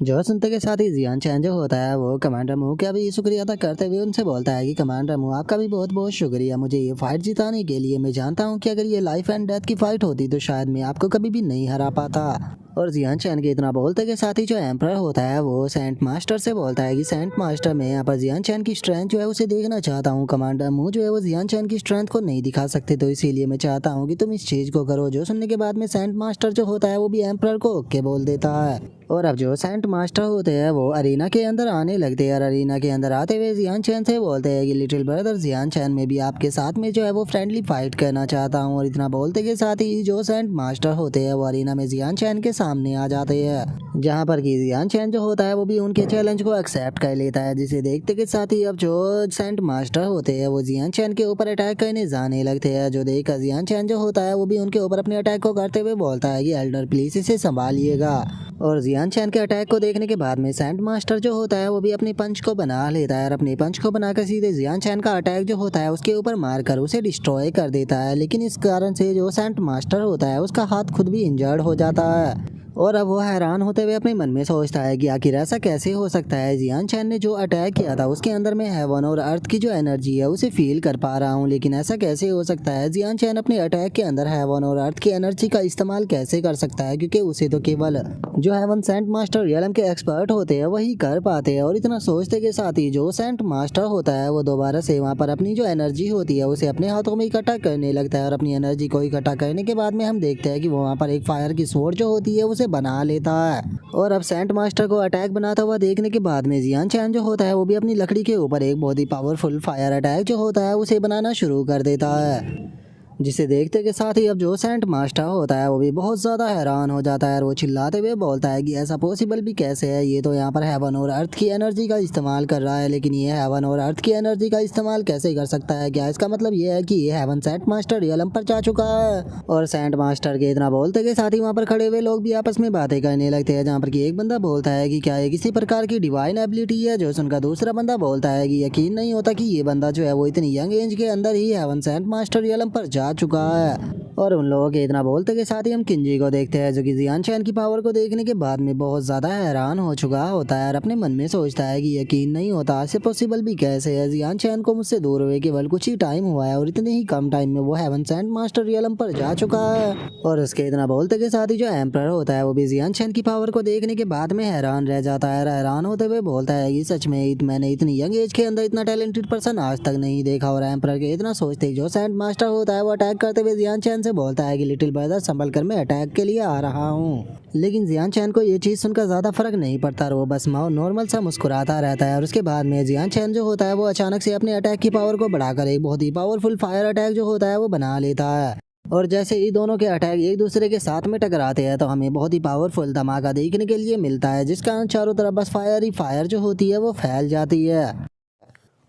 जो सुनते के साथ ही जियान चैन जो होता है वो कमांडर मू का भी शुक्रिया अदा करते हुए उनसे बोलता है कि कमांडर मू आपका भी बहुत बहुत शुक्रिया मुझे ये फाइट जिताने के लिए। मैं जानता हूँ कि अगर ये लाइफ एंड डेथ की फाइट होती तो शायद मैं आपको कभी भी नहीं हरा पाता। और जियान चैन के इतना बोलते के साथ ही जो एम्परर होता है वो सेंट मास्टर से बोलता है कि सेंट मास्टर मैं यहाँ पर जियान चैन की स्ट्रेंथ जो है उसे देखना चाहता हूँ। कमांडर मू जो है वो जियान चैन की स्ट्रेंथ को नहीं दिखा सकते तो इसीलिए मैं चाहता हूँ कि तुम इस चीज को करो। जो सुनने के बाद में सेंट मास्टर जो होता है वो भी एम्परर को ओके बोल देता है। और अब जो सेंट मास्टर होते हैं वो अरीना के अंदर आने लगते हैं और अरीना के अंदर आते हुए जियान चैन से बोलते हैं कि लिटिल ब्रदर जियान चैन में भी आपके साथ में जो है वो फ्रेंडली फाइट करना चाहता हूँ। और इतना बोलते के साथ ही जो सेंट मास्टर होते हैं वो अरीना में जियान चैन के सामने आ जाते हैं, जहाँ पर कि जियान चैन जो होता है वो भी उनके चैलेंज को एक्सेप्ट कर लेता है। जिसे देखते के साथ ही अब जो सेंट मास्टर होते हैं वो जियान चैन के ऊपर अटैक करने जाने लगते हैं। जो देखकर जियान चैन जो होता है वो भी उनके ऊपर अपने अटैक को करते हुए बोलता है कि एल्डर प्लीज इसे संभालिएगा। और जियान चैन के अटैक को देखने के बाद में सेंट मास्टर जो होता है वो भी अपनी पंच को बना लेता है और अपनी पंच को बनाकर सीधे जियान चैन का अटैक जो होता है उसके ऊपर मारकर उसे डिस्ट्रॉय कर देता है। लेकिन इस कारण से जो सेंट मास्टर होता है उसका हाथ खुद भी इंजर्ड हो जाता है और अब वो हैरान होते हुए अपने मन में सोचता है कि आखिर ऐसा कैसे हो सकता है। जियान चैन ने जो अटैक किया था उसके अंदर में हेवन और अर्थ की जो एनर्जी है उसे फील कर पा रहा हूँ, लेकिन ऐसा कैसे हो सकता है। जियान चैन अपने अटैक के अंदर हेवन और अर्थ की एनर्जी का इस्तेमाल कैसे कर सकता है, क्योंकि उसे तो केवल जो हेवन सेंट मास्टर रियलम के एक्सपर्ट होते हैं वही कर पाते हैं। और इतना सोचते के साथ ही जो सेंट मास्टर होता है वो दोबारा से वहाँ पर अपनी जो एनर्जी होती है उसे अपने हाथों में इकट्ठा करने लगता है और अपनी एनर्जी को इकट्ठा करने के बाद में हम देखते हैं कि वो वहाँ पर एक फायर की स्वॉर्ड जो होती है उसे बना लेता है। और अब सेंट मास्टर को अटैक बनाता हुआ देखने के बाद में जियान चैन जो होता है वो भी अपनी लकड़ी के ऊपर एक बहुत ही पावरफुल फायर अटैक जो होता है उसे बनाना शुरू कर देता है। जिसे देखते के साथ ही अब जो सेंट मास्टर होता है वो भी बहुत ज़्यादा हैरान हो जाता है और वो चिल्लाते हुए बोलता है कि ऐसा पॉसिबल भी कैसे है। ये तो यहाँ पर हेवन और अर्थ की एनर्जी का इस्तेमाल कर रहा है, लेकिन ये हेवन और अर्थ की एनर्जी का इस्तेमाल कैसे कर सकता है। क्या इसका मतलब ये है कि ये हेवन सेंट मास्टर रियलम पर जा चुका है। और सेंट मास्टर के इतना बोलते के साथ ही वहाँ पर खड़े हुए लोग भी आपस में बातें करने लगते हैं, जहाँ पर कि एक बंदा बोलता है कि क्या ये किसी प्रकार की डिवाइन एबिलिटी है। जो सुनकर दूसरा बंदा बोलता है कि यकीन नहीं होता कि ये बंदा जो है वो इतनी यंग एज के अंदर ही हेवन सेंट मास्टर रियलम पर जा चुका है। और उन लोगों के इतना बोलते के साथ ही हम किंजी को देखते हैं, जो कि जियान चैन की पावर को देखने के बाद में बहुत ज़्यादा हैरान हो चुका होता है और अपने मन में सोचता है कि यकीन नहीं होता ऐसे पॉसिबल भी कैसे है। जियान चैन को मुझसे दूर हुए केवल कुछ ही टाइम हुआ है और इतने ही कम टाइम में वो हेवन सेंट मास्टर रियलम पर जा चुका है। और उसके इतना बोलते के साथ ही जो एम्परर होता है वो भी जियान चैन की पावर को देखने के बाद में हैरान रह जाता है। हैरान होते हुए बोलता है कि सच में मैंने इतनी यंग एज के अंदर इतना टैलेंटेड पर्सन आज तक नहीं देखा। और एम्परर के इतना सोचते ही जो सेंट मास्टर होता है वो अटैक करते हुए जियान चैन से बोलता है कि लिटिल ब्रदर संभल कर मैं अटैक के लिए आ रहा हूँ। लेकिन जियान चैन को ये चीज़ सुनकर ज़्यादा फर्क नहीं पड़ता और वो बस नॉर्मल सा मुस्कुराता रहता है। और उसके बाद में जियान चैन जो होता है वो अचानक से अपने अटैक की पावर को बढ़ाकर एक बहुत ही पावरफुल फायर अटैक जो होता है वो बना लेता है। और जैसे ही दोनों के अटैक एक दूसरे के साथ में टकराते हैं तो हमें बहुत ही पावरफुल धमाका देखने के लिए मिलता है, जिस कारण चारों तरफ बस फायर ही फायर जो होती है वो फैल जाती है।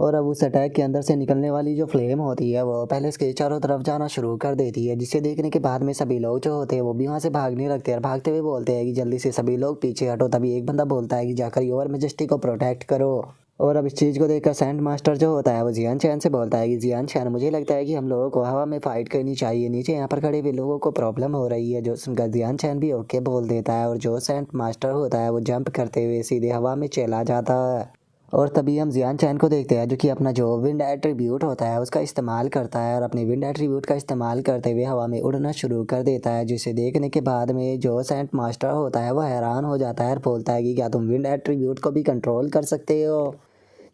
और अब उस अटैक के अंदर से निकलने वाली जो फ्लेम होती है वो पहले इसके चारों तरफ जाना शुरू कर देती है, जिसे देखने के बाद में सभी लोग जो होते हैं वो भी वहाँ से भागने लगते हैं और भागते हुए बोलते हैं कि जल्दी से सभी लोग पीछे हटो। तभी एक बंदा बोलता है कि जाकर योर मैजेस्टी को प्रोटेक्ट करो। और अब इस चीज़ को देखकर सेंट मास्टर जो होता है वो जियान चैन से बोलता है कि जियान चैन मुझे लगता है कि हम लोगों को हवा में फाइट करनी चाहिए, नीचे यहाँ पर खड़े हुए लोगों को प्रॉब्लम हो रही है। जो सुनकर जियान चैन भी ओके बोल देता है और जो सेंट मास्टर होता है वो जंप करते हुए सीधे हवा में चला जाता है। और तभी हम जियान चैन को देखते हैं जो कि अपना जो विंड एट्रीब्यूट होता है उसका इस्तेमाल करता है और अपने विंड एट्रीब्यूट का इस्तेमाल करते हुए हवा में उड़ना शुरू कर देता है। जिसे देखने के बाद में जो सेंट मास्टर होता है वो हैरान हो जाता है और बोलता है कि क्या तुम विंड एट्रीब्यूट को भी कंट्रोल कर सकते हो।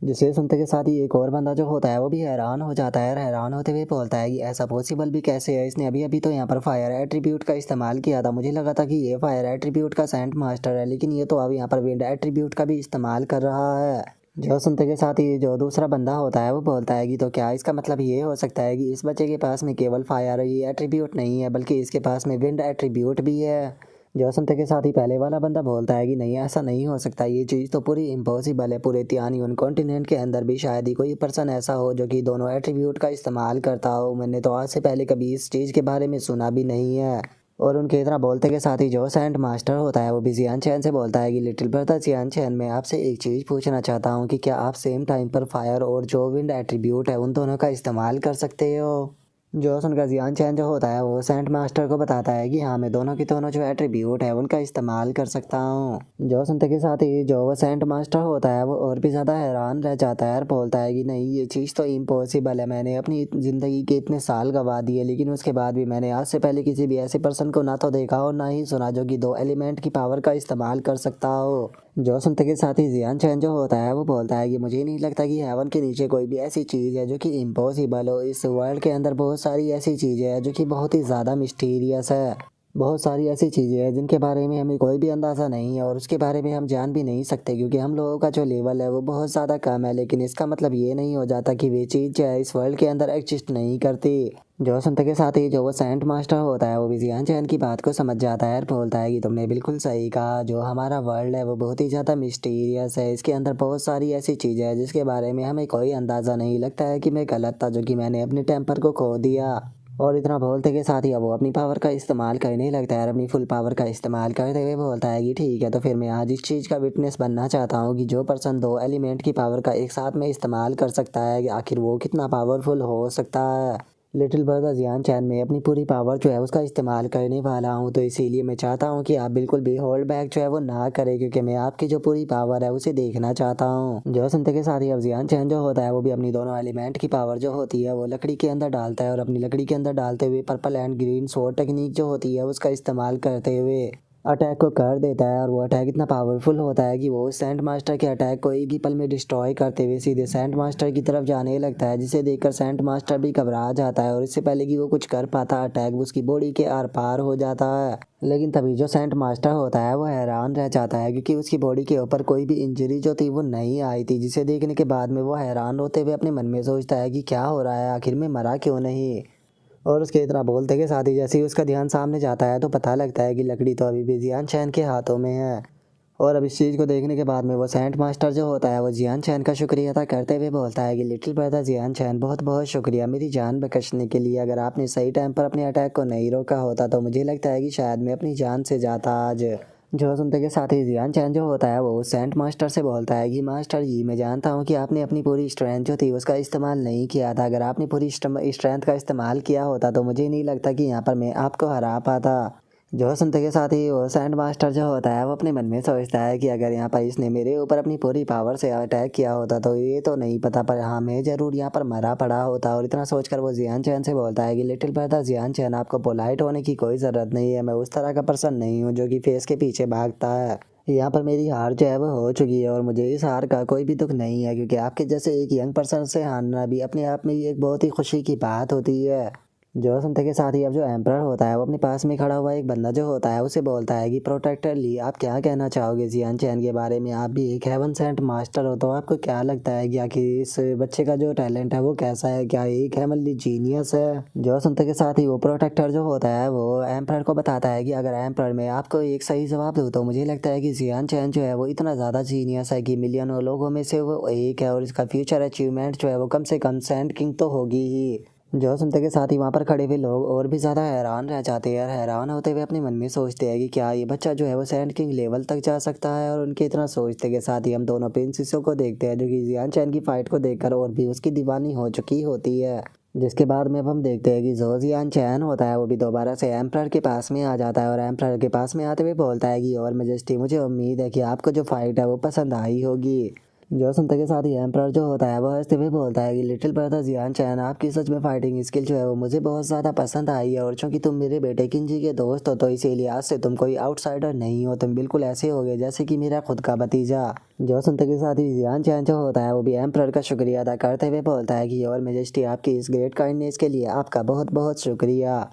जिसे सुनते के साथ ही एक और बंदा जो होता है वो भी हैरान हो जाता है और हैरान होते हुए बोलता है कि ऐसा पॉसिबल भी कैसे है, इसने अभी अभी तो यहाँ पर फायर एट्रीब्यूट का इस्तेमाल किया था, मुझे लगा था कि ये फायर एट्रीब्यूट का सेंट मास्टर है, लेकिन ये तो अब यहाँ पर विंड एट्रीब्यूट का भी इस्तेमाल कर रहा है। जो सुनते के साथ ही जो दूसरा बंदा होता है वो बोलता है कि तो क्या इसका मतलब ये हो सकता है कि इस बच्चे के पास में केवल फायर ही एट्रीब्यूट नहीं है बल्कि इसके पास में विंड एट्रीब्यूट भी है। जो सुनते के साथ ही पहले वाला बंदा बोलता है कि नहीं ऐसा नहीं हो सकता, ये चीज़ तो पूरी इम्पॉसिबल है। पूरे तियानियन कॉन्टिनेंट के अंदर भी शायद ही कोई पर्सन ऐसा हो जो कि दोनों एट्रीब्यूट का इस्तेमाल करता हो, मैंने तो आज से पहले कभी इस चीज़ के बारे में सुना भी नहीं है। और उनके इतना बोलते के साथ ही जो सेंट मास्टर होता है वो भी जियान चैन से बोलता है कि लिटिल ब्रदर जियान चैन, मैं आपसे एक चीज़ पूछना चाहता हूँ कि क्या आप सेम टाइम पर फायर और जो विंड एट्रीब्यूट है उन दोनों का इस्तेमाल कर सकते हो। जो सुनकर जियान चैन जो होता है वो सेंट मास्टर को बताता है कि हाँ मैं दोनों की दोनों जो एट्रीब्यूट है उनका इस्तेमाल कर सकता हूँ। जो सुनते के साथ ही जो वो सेंट मास्टर होता है वो और भी ज़्यादा हैरान रह जाता है और बोलता है कि नहीं ये चीज़ तो इम्पॉसिबल है। मैंने अपनी ज़िंदगी के इतने साल गंवा दिए लेकिन उसके बाद भी मैंने आज से पहले किसी भी ऐसे पर्सन को ना तो देखा और ना ही सुना जो कि 2 एलिमेंट की पावर का इस्तेमाल कर सकता हो। जो सुनते के साथ ही जियान चैन जो होता है वो बोलता है कि मुझे नहीं लगता कि हेवन के नीचे कोई भी ऐसी चीज़ है जो कि इम्पॉसिबल हो। इस वर्ल्ड के अंदर बहुत सारी ऐसी चीज़ें हैं जो कि बहुत ही ज़्यादा मिस्टीरियस है। बहुत सारी ऐसी चीज़ें हैं जिनके बारे में हमें कोई भी अंदाज़ा नहीं है और उसके बारे में हम जान भी नहीं सकते क्योंकि हम लोगों का जो लेवल है वो बहुत ज़्यादा कम है। लेकिन इसका मतलब ये नहीं हो जाता कि वे चीज़ जो है इस वर्ल्ड के अंदर एग्जिस्ट नहीं करती। जो सुनते के साथ ही जो वो सेंट मास्टर होता है वो भी जियान चैन की बात को समझ जाता है और बोलता है कि तुमने बिल्कुल सही कहा। जो हमारा वर्ल्ड है वो बहुत ही ज़्यादा मिस्टीरियस है। इसके अंदर बहुत सारी ऐसी चीज़ें हैं जिसके बारे में हमें कोई अंदाज़ा नहीं। लगता है कि मैं गलत था जो कि मैंने अपने टेम्पर को खो दिया। और इतना बोलते के साथ ही अब वो अपनी पावर का इस्तेमाल करने लगता है और अपनी फुल पावर का इस्तेमाल करते हुए बोलता है कि ठीक है तो फिर मैं आज इस चीज़ का विटनेस बनना चाहता हूँ कि जो पर्सन 2 एलिमेंट की पावर का एक साथ में इस्तेमाल कर सकता है कि आखिर वो कितना पावरफुल हो सकता है। लिटिल ब्रदर जियान चैन में अपनी पूरी पावर जो है उसका इस्तेमाल करने वाला हूँ तो इसीलिए मैं चाहता हूँ कि आप बिल्कुल भी होल्ड बैक जो है वो ना करें क्योंकि मैं आपकी जो पूरी पावर है उसे देखना चाहता हूँ। जो सुनते के साथ ही अब जियान चैन जो होता है वो भी अपनी दोनों एलिमेंट की पावर जो होती है वो लकड़ी के अंदर डालता है और अपनी लकड़ी के अंदर डालते हुए purple and green sword technique जो होती है उसका इस्तेमाल करते हुए अटैक को कर देता है। और वो अटैक इतना पावरफुल होता है कि वो सेंट मास्टर के अटैक को एक ही पल में डिस्ट्रॉय करते हुए सीधे सेंट मास्टर की तरफ जाने लगता है जिसे देखकर सेंट मास्टर भी घबरा जाता है और इससे पहले कि वो कुछ कर पाता अटैक उसकी बॉडी के आर पार हो जाता है। लेकिन तभी जो सेंट मास्टर होता है वो हैरान रह जाता है क्योंकि उसकी बॉडी के ऊपर कोई भी इंजरी जो थी वो नहीं आई थी जिसे देखने के बाद में वो हैरान होते हुए अपने मन में सोचता है कि क्या हो रहा है, आखिर में मरा क्यों नहीं। और उसके इतना बोलते के साथ ही जैसे ही उसका ध्यान सामने जाता है तो पता लगता है कि लकड़ी तो अभी भी जियान चैन के हाथों में है। और अब इस चीज़ को देखने के बाद में वो सेंट मास्टर जो होता है वो जियान चैन का शुक्रिया अदा करते हुए बोलता है कि लिटिल ब्रदर जियान चैन बहुत बहुत शुक्रिया मेरी जान बख्शने के लिए। अगर आपने सही टाइम पर अपने अटैक को नहीं रोका होता तो मुझे लगता है कि शायद मैं अपनी जान से जाता आज। जो सुनते के साथ ही जियान चैन जो होता है वो सेंट मास्टर से बोलता है कि मास्टर जी मैं जानता हूँ कि आपने अपनी पूरी स्ट्रेंथ जो थी उसका इस्तेमाल नहीं किया था। अगर आपने पूरी स्ट्रेंथ का इस्तेमाल किया होता तो मुझे नहीं लगता कि यहाँ पर मैं आपको हरा पाता। जो सुनते के साथ ही वो सैंड मास्टर जो होता है वो अपने मन में सोचता है कि अगर यहाँ पर इसने मेरे ऊपर अपनी पूरी पावर से अटैक किया होता तो ये तो नहीं पता पर हाँ मैं ज़रूर यहाँ पर मरा पड़ा होता। और इतना सोचकर वो जियान चैन से बोलता है कि लिटिल ब्रदर जियान चैन आपको पोलाइट होने की कोई ज़रूरत नहीं है। मैं उस तरह का पर्सन नहीं हूँ जो कि फेस के पीछे भागता है। यहाँ पर मेरी हार जो है वो हो चुकी है और मुझे इस हार का कोई भी दुख नहीं है क्योंकि आपके जैसे एक यंग पर्सन से हारना भी अपने आप में ही एक बहुत ही खुशी की बात होती है। जो सुनते के साथ ही अब जो एम्परर होता है वो अपने पास में खड़ा हुआ एक बंदा जो होता है उसे बोलता है कि प्रोटेक्टर ली आप क्या कहना चाहोगे जियान चैन के बारे में। आप भी एक हेवन सेंट मास्टर हो तो आपको क्या लगता है कि आखिर इस बच्चे का जो टैलेंट है वो कैसा है, क्या एक हेवनली जीनियस है। जो सुनते के साथ ही वो प्रोटेक्टर जो होता है वो एम्परर को बताता है कि अगर एम्परर मैं आपको एक सही जवाब दूँ तो मुझे लगता है कि जियान चैन जो है वो इतना ज़्यादा जीनियस है कि मिलियनों लोगों में से वो एक है और इसका फ्यूचर अचीवमेंट जो है वो कम से कम सेंट किंग तो होगी ही। जो सुनते के साथ ही वहाँ पर खड़े हुए लोग और भी ज़्यादा हैरान रह जाते हैं और हैरान होते हुए अपने मन में सोचते हैं कि क्या ये बच्चा जो है वो सैंड किंग लेवल तक जा सकता है। और उनके इतना सोचते के साथ ही हम दोनों प्रिंसेसों को देखते हैं जो कि जियान चैन की फाइट को देखकर और भी उसकी दीवानी हो चुकी होती है। जिसके बाद में अब हम देखते हैं कि जो जियान चैन होता है वो भी दोबारा से एम्परर के पास में आ जाता है और एम्परर के पास में आते हुए बोलता है कि और मेजेस्टी मुझे उम्मीद है कि आपको जो फाइट है वो पसंद आई होगी। जो सुनते के साथ ही एम्परर जो होता है वो हंसते हुए बोलता है कि लिटिल ब्रदर जियान चैन आपकी सच में फाइटिंग स्किल जो है वो मुझे बहुत ज़्यादा पसंद आई है और चूंकि तुम मेरे बेटे किंजी के दोस्त हो तो इसीलिए आज से तुम कोई आउटसाइडर नहीं हो। तुम बिल्कुल ऐसे हो गए जैसे कि मेरा खुद का भतीजा। जो सुनते के साथ ही जियान चैन जो होता है वो भी एम्परर का शुक्रिया अदा करते हुए बोलता है कि और मेजेस्टी आपकी इस ग्रेट काइंडनेस के लिए आपका बहुत बहुत शुक्रिया।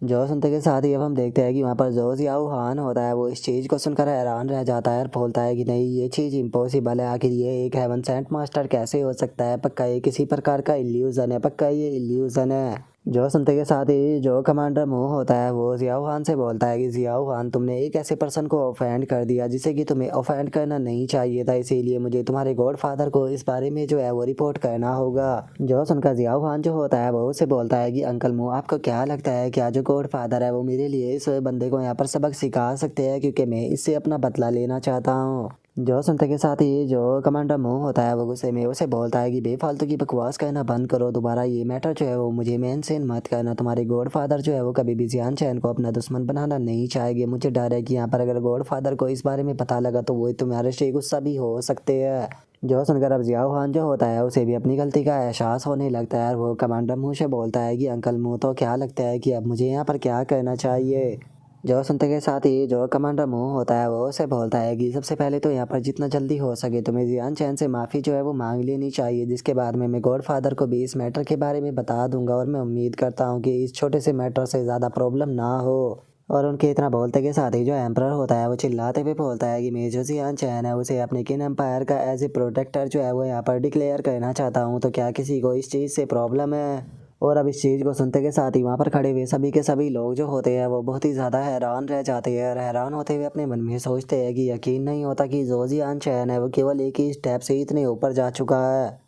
जो सुनते के साथ ही अब हम देखते हैं कि वहाँ पर जो जियाओ हान होता है वो इस चीज़ को सुनकर हैरान रह जाता है और बोलता है कि नहीं ये चीज़ इम्पॉसिबल है। आखिर ये एक हेवन सेंट मास्टर कैसे हो सकता है, पक्का ये किसी प्रकार का इल्यूज़न है, पक्का ये इल्यूज़न है। जो सुनते के साथ ही जो कमांडर मुँह होता है वो जियाओ खान से बोलता है कि जियाओ खान तुमने एक ऐसे पर्सन को ऑफेंड कर दिया जिसे कि तुम्हें ऑफेंड करना नहीं चाहिए था। इसीलिए मुझे तुम्हारे गॉडफादर को इस बारे में जो है वो रिपोर्ट करना होगा। जो सुनकर जियाओ खान जो होता है वो उसे बोलता है कि अंकल मुँह आपको क्या लगता है क्या जो गॉडफादर है वो मेरे लिए इस बंदे को यहाँ पर सबक सिखा सकते हैं क्योंकि मैं इससे अपना बदला लेना चाहता हूँ। जो सुनते के साथ ही जो कमांडर मुंह होता है वो गुस्से में उसे बोलता है कि बेफालतू की बकवास कहना बंद करो, दोबारा ये मैटर जो है वो मुझे मेंशन मत करना। तुम्हारे गॉडफादर जो है वो कभी भी जियान चैन को अपना दुश्मन बनाना नहीं चाहेंगे। मुझे डर है कि यहाँ पर अगर गॉडफादर को इस बारे में पता लगा तो वो तुम्हारे से गुस्सा भी हो सकते हैं। जो सुनकर अब जियाओ खान जो होता है उसे भी अपनी गलती का एहसास होने लगता है और वो कमांडर मुंह से बोलता है कि अंकल मुंह तो क्या लगता है कि अब मुझे यहाँ पर क्या करना चाहिए। जो सुनते के साथ ही जो कमांडर मुंह होता है वो उसे बोलता है कि सबसे पहले तो यहाँ पर जितना जल्दी हो सके तुम्हें जियान चैन से माफ़ी जो है वो मांग लेनी चाहिए, जिसके बाद में मैं गॉडफादर को भी इस मैटर के बारे में बता दूंगा और मैं उम्मीद करता हूँ कि इस छोटे से मैटर से ज़्यादा प्रॉब्लम ना हो। और उनके इतना बोलते के साथ ही जो एम्परर होता है वो चिल्लाते हुए बोलता है कि मैं जो जियान चैन है उसे अपने किन एम्पायर का एज ए प्रोटेक्टर जो है वो यहाँ पर डिक्लेयर करना चाहता हूँ, तो क्या किसी को इस चीज़ से प्रॉब्लम है। और अब इस चीज़ को सुनते के साथ ही वहाँ पर खड़े हुए सभी के सभी लोग जो होते हैं वो बहुत ही ज़्यादा हैरान रह जाते हैं और हैरान होते हुए अपने मन में सोचते हैं कि यकीन नहीं होता कि जो जियान चैन है वो केवल एक ही स्टेप से इतने ऊपर जा चुका है।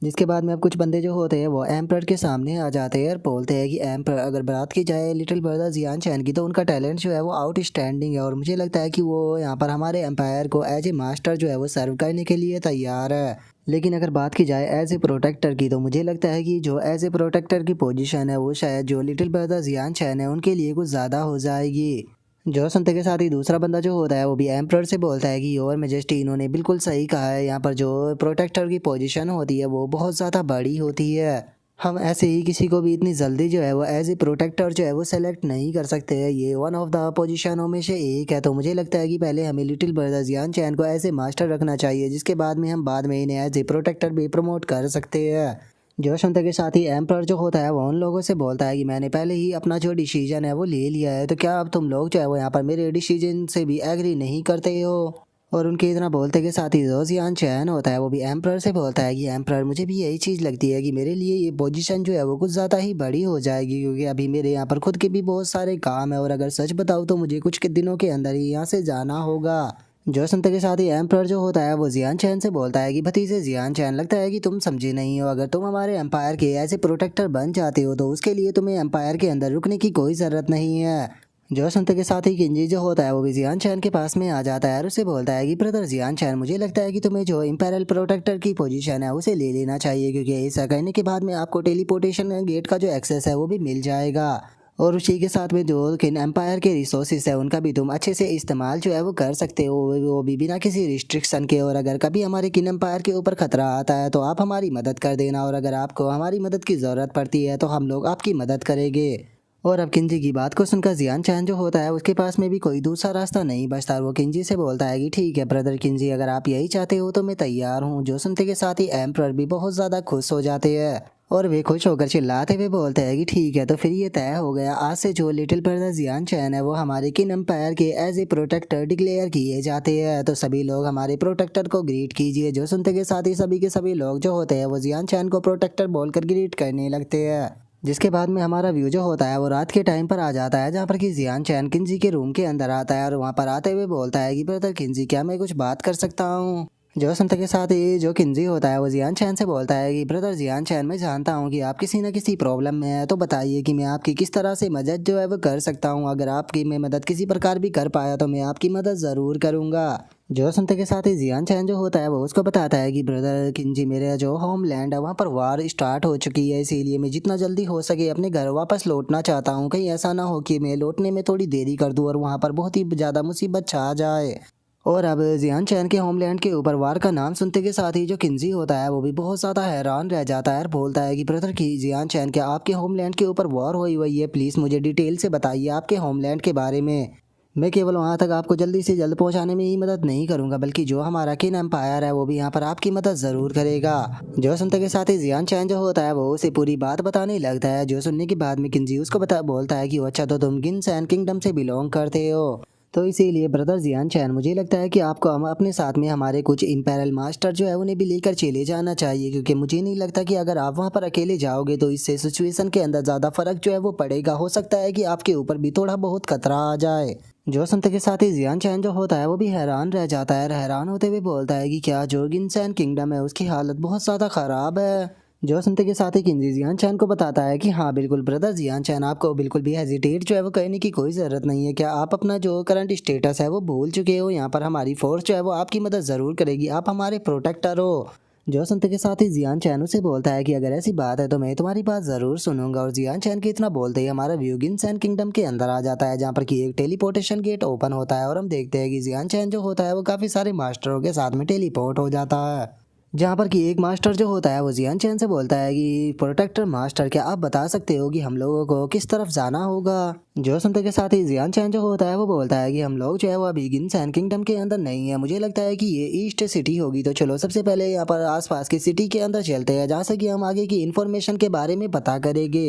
जिसके बाद में अब कुछ बंदे जो होते हैं वो एम्प्रर के सामने आ जाते हैं और बोलते हैं कि एम्प्रर अगर बात की जाए लिटिल ब्रदर जियान चैन की तो उनका टैलेंट जो है वो आउटस्टैंडिंग है और मुझे लगता है कि वो यहाँ पर हमारे एम्पायर को एज ए मास्टर जो है वो सर्व करने के लिए तैयार है। लेकिन अगर बात की जाए एज ए प्रोटेक्टर की तो मुझे लगता है कि जो एज ए प्रोटेक्टर की पोजीशन है वो शायद जो लिटिल ब्रदर जियान चैन है उनके लिए कुछ ज़्यादा हो जाएगी। जो सुनते के साथ ही दूसरा बंदा जो होता है वो भी एम्प्रर से बोलता है कि योर मेजेस्टी इन्होंने बिल्कुल सही कहा है, यहाँ पर जो प्रोटेक्टर की पोजीशन होती है वो बहुत ज़्यादा बड़ी होती है। हम ऐसे ही किसी को भी इतनी जल्दी जो है वो एज ए प्रोटेक्टर जो है वो सेलेक्ट नहीं कर सकते हैं, ये वन ऑफ द पोजीशनों में से एक है। तो मुझे लगता है कि पहले हमें लिटिल ब्रदर जियान चैन को एज ए मास्टर रखना चाहिए, जिसके बाद में हम बाद में इन्हें एज ए प्रोटेक्टर भी प्रमोट कर सकते हैं। जो क्षमता के साथ ही एम्प्रर जो होता है वो उन लोगों से बोलता है कि मैंने पहले ही अपना जो डिसीजन है वो ले लिया है, तो क्या अब तुम लोग जो है वो यहाँ पर मेरे डिसीजन से भी एग्री नहीं करते हो। और उनके इतना बोलते के साथ ही जो जियान चैन होता है वो भी एम्प्रर से बोलता है कि एम्प्रर मुझे भी यही चीज़ लगती है कि मेरे लिए ये पोजीशन जो है वो कुछ ज़्यादा ही बड़ी हो जाएगी, क्योंकि अभी मेरे यहाँ पर खुद के भी बहुत सारे काम है और अगर सच बताऊँ तो मुझे कुछ के दिनों के अंदर ही यहाँ से जाना होगा। जो सुनते के साथ ही एम्प्रर जो होता है वो जियान चैन से बोलता है कि भतीजे जियान चैन लगता है कि तुम समझे नहीं हो, अगर तुम हमारे एम्पायर के ऐसे प्रोटेक्टर बन जाते हो तो उसके लिए तुम्हें एम्पायर के अंदर रुकने की कोई ज़रूरत नहीं है। जो सुनते के साथ ही किंजी जो होता है वो भी जियान चैन के पास में आ जाता है और उसे बोलता है कि ब्रदर जियान चैन मुझे लगता है कि तुम्हें जो इम्पेरियल प्रोटेक्टर की पोजीशन है उसे ले लेना चाहिए, क्योंकि ऐसा करने के बाद में आपको टेलीपोर्टेशन गेट का जो एक्सेस है वो भी मिल जाएगा और उसी के साथ में जो किन एम्पायर के रिसोर्सेज है उनका भी तुम अच्छे से इस्तेमाल जो है वो कर सकते हो, वो भी बिना किसी रिस्ट्रिक्शन के। और अगर कभी हमारे किन एम्पायर के ऊपर खतरा आता है तो आप हमारी मदद कर देना और अगर आपको हमारी मदद की ज़रूरत पड़ती है तो हम लोग आपकी मदद करेंगे। और अब किंजी की बात को सुनकर जियान चैन जो होता है उसके पास में भी कोई दूसरा रास्ता नहीं बचता और वो किंजी से बोलता है कि ठीक है ब्रदर किंजी, अगर आप यही चाहते हो तो मैं तैयार हूँ। जो सुनते के साथ ही एम्प्रर भी बहुत ज़्यादा खुश हो जाते हैं और वे खुश होकर चिल्लाते हुए बोलते हैं कि ठीक है तो फिर ये तय हो गया, आज से जो लिटिल ब्रदर जियान चैन है वो हमारे किन एम्पायर के एज ए प्रोटेक्टर डिक्लेयर किए जाते हैं, तो सभी लोग हमारे प्रोटेक्टर को ग्रीट कीजिए। जो सुनते के साथ ही सभी के सभी लोग जो होते हैं वो जियान चैन को प्रोटेक्टर बोलकर ग्रीट करने लगते हैं। जिसके बाद में हमारा व्यू जो होता है वो रात के टाइम पर आ जाता है, जहाँ पर कि जियान चैन किंजी के रूम के अंदर आता है और वहाँ पर आते हुए बोलता है कि ब्रदर किंजी क्या मैं कुछ बात कर सकता हूँ। जो सुनते के साथ ही जो किंजी होता है वो जियान चैन से बोलता है कि ब्रदर जियान चैन मैं जानता हूँ कि आप किसी न किसी प्रॉब्लम में है, तो बताइए कि मैं आपकी किस तरह से मदद जो है वो कर सकता हूँ। अगर आपकी मैं मदद किसी प्रकार भी कर पाया तो मैं आपकी मदद ज़रूर करूँगा। जो सुनते के साथ ही जियान चैन जो होता है वो उसको बताता है कि ब्रदर किंजी मेरा जो होमलैंड है वहाँ पर वार स्टार्ट हो चुकी है, इसीलिए मैं जितना जल्दी हो सके अपने घर वापस लौटना चाहता हूँ। कहीं ऐसा ना हो कि मैं लौटने में थोड़ी देरी कर दूँ और वहाँ पर बहुत ही ज़्यादा मुसीबत छा जाए। और अब जियान चैन के होमलैंड के ऊपर वार का नाम सुनते के साथ ही जो किंजी होता है वो भी बहुत ज़्यादा हैरान रह जाता है और बोलता है कि ब्रदर की जियान चैन क्या आपके होमलैंड के ऊपर वार हुई है, प्लीज़ मुझे डिटेल से बताइए आपके होमलैंड के बारे में। मैं केवल वहाँ तक आपको जल्दी से जल्द पहुँचाने में ही मदद नहीं करूँगा, बल्कि जो हमारा किन एम्पायर है वो भी यहाँ पर आपकी मदद ज़रूर करेगा। जो सुनते के साथ ही जियान चैन जो होता है वो उसे पूरी बात बताने लगता है। जो सुनने के बाद में किंजी उसको बोलता है कि अच्छा तो तुम किन सैन किंगडम से बिलोंग करते हो, तो इसीलिए ब्रदर जियान चैन मुझे लगता है कि आपको हम अपने साथ में हमारे कुछ इम्पेरियल मास्टर जो है उन्हें भी लेकर चले जाना चाहिए, क्योंकि मुझे नहीं लगता कि अगर आप वहाँ पर अकेले जाओगे तो इससे सिचुएशन के अंदर ज़्यादा फर्क जो है वो पड़ेगा, हो सकता है कि आपके ऊपर भी थोड़ा बहुत खतरा आ जाए। जो सुनते के साथ ही जियान चैन जो होता है वो भी हैरान रह जाता है, हैरान होते हुए बोलता है कि क्या जो इंसान किंगडम है उसकी हालत बहुत ज़्यादा ख़राब है। जो सुनते के साथ ही किंजी जियान चैन को बताता है कि हाँ बिल्कुल ब्रदर जियान चैन, आपको बिल्कुल भी हेजिटेट जो है वो करने की कोई ज़रूरत नहीं है। क्या आप अपना जो करंट स्टेटस है वो भूल चुके हो? यहाँ पर हमारी फोर्स जो है वो आपकी मदद ज़रूर करेगी, आप हमारे प्रोटेक्टर हो। जो सुनते के साथ ही जियान चैन उसे बोलता है कि अगर ऐसी बात है तो मैं तुम्हारी बात ज़रूर सुनूंगा। और जियान चैन के इतना बोलते ही हमारा व्यू गिनसैन किंगडम के अंदर आ जाता है, जहाँ पर कि एक टेलीपोर्टेशन गेट ओपन होता है और हम देखते हैं कि जियान चैन जो होता है वो काफ़ी सारे मास्टरों के साथ में टेलीपोर्ट हो जाता है। जहाँ पर कि एक मास्टर जो होता है वो जियान चैन से बोलता है कि प्रोटेक्टर मास्टर, क्या आप बता सकते हो कि हम लोगों को किस तरफ जाना होगा? जो सुनते के साथ ही जियान चैन जो होता है वो बोलता है कि हम लोग जो है वो अभी गिनसैन किंगडम के अंदर नहीं है, मुझे लगता है कि ये ईस्ट सिटी होगी। तो चलो सबसे पहले यहाँ पर आसपास की सिटी के अंदर चलते हैं, जहाँ से कि हम आगे की इन्फॉर्मेशन के बारे में पता करेंगे।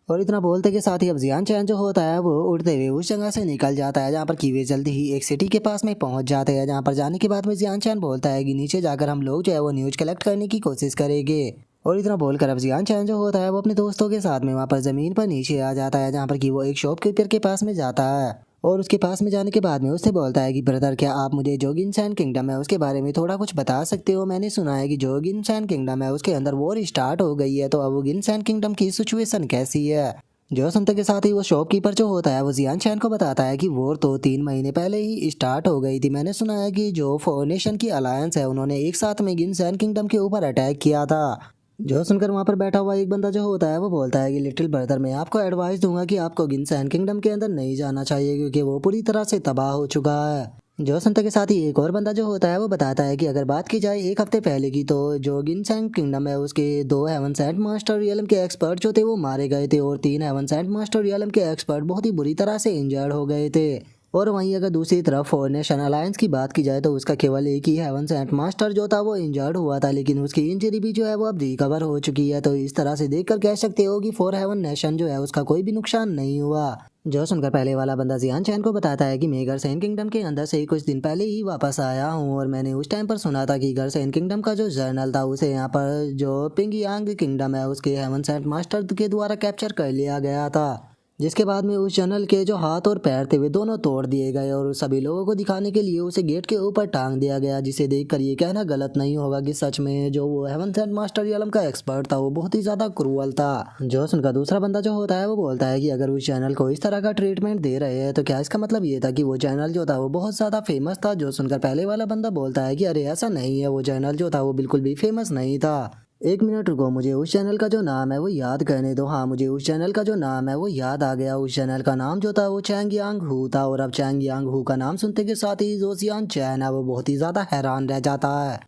और इतना बोलते के साथ ही अब जियान चैन जो होता है वो उड़ते हुए उस जगह से निकल जाता है, जहाँ पर कि वे जल्दी ही एक सिटी के पास में पहुंच जाते हैं। जहाँ पर जाने के बाद में जियान चैन बोलता है कि नीचे जाकर हम लोग जो है वो न्यूज कलेक्ट करने की कोशिश करेंगे। और इतना बोलकर अब जियान चैन जो होता है वो अपने दोस्तों के साथ में वहाँ पर ज़मीन पर नीचे आ जाता है, जहाँ पर कि वो एक शॉपकीपर के पास में जाता है। और उसके पास में जाने के बाद में उससे बोलता है कि ब्रदर, क्या आप मुझे जो गिनसैन किंगडम है उसके बारे में थोड़ा कुछ बता सकते हो? मैंने सुना है कि जो गिनसैन किंगडम है उसके अंदर वॉर स्टार्ट हो गई है, तो अब वो गिनसैन किंगडम की सिचुएशन कैसी है? जो सुनते के साथ ही वो शॉपकीपर जो होता है वो जियान चैन को बताता है कि वॉर तो 3 महीने पहले ही स्टार्ट हो गई थी। मैंने सुना है कि जो फोर नेशन की अलायंस है उन्होंने एक साथ में गिनसैन किंगडम के ऊपर अटैक किया था। जो सुनकर वहां पर बैठा हुआ एक बंदा जो होता है वो बोलता है कि लिटिल ब्रदर, मैं आपको एडवाइस दूंगा कि आपको गिनसैन किंगडम के अंदर नहीं जाना चाहिए, क्योंकि वो पूरी तरह से तबाह हो चुका है। जो सुनते के साथ ही एक और बंदा जो होता है वो बताता है कि अगर बात की जाए एक हफ्ते पहले की, तो जो गिनसैन किंगडम है उसके 2 हेवन सेंट मास्टर रियलम के एक्सपर्ट जो थे वो मारे गए थे, और 3 हेवन सेंट मास्टर रियलम के एक्सपर्ट बहुत ही बुरी तरह से इंजर्ड हो गए थे। और वहीं अगर दूसरी तरफ फोर नेशन अलायंस की बात की जाए तो उसका केवल एक ही हेवन सेंट मास्टर जो था वो इंजर्ड हुआ था, लेकिन उसकी इंजरी भी जो है वो अब रिकवर हो चुकी है। तो इस तरह से देखकर कह सकते हो कि फोर हेवन नेशन जो है उसका कोई भी नुकसान नहीं हुआ। जो सुनकर पहले वाला बंदा जियान चैन को बताता है कि मैं गर्सेन किंगडम के अंदर से कुछ दिन पहले ही वापस आया हूँ, और मैंने उस टाइम पर सुना था कि गर्सेन किंगडम का जो जर्नल था उसे यहाँ पर जो पिंग यांग किंगडम है उसके हेवन सेंट मास्टर के द्वारा कैप्चर कर लिया गया था, जिसके बाद में उस जनरल के जो हाथ और पैर थे वे दोनों तोड़ दिए गए और सभी लोगों को दिखाने के लिए उसे गेट के ऊपर टांग दिया गया, जिसे देखकर ये कहना गलत नहीं होगा कि सच में जो वो हेवन सेंट मास्टर यालम का एक्सपर्ट था वो बहुत ही ज्यादा क्रूअल था। जो उनका दूसरा बंदा जो होता है वो बोलता है कि अगर उस चैनल को इस तरह का ट्रीटमेंट दे रहे हैं तो क्या इसका मतलब ये था कि वो चैनल जो था वो बहुत ज्यादा फेमस था? जो सुनकर पहले वाला बंदा बोलता है कि अरे ऐसा नहीं है, वो चैनल जो था वो बिल्कुल भी फेमस नहीं था। एक मिनट रुको, मुझे उस चैनल का जो नाम है वो याद करने दो। हाँ, मुझे उस चैनल का जो नाम है वो याद आ गया। उस चैनल का नाम जो था वो चैंग यांग हू था। और अब चैंग यांग हू का नाम सुनते के साथ ही जो जियान चैन है वो बहुत ही ज़्यादा हैरान रह जाता है।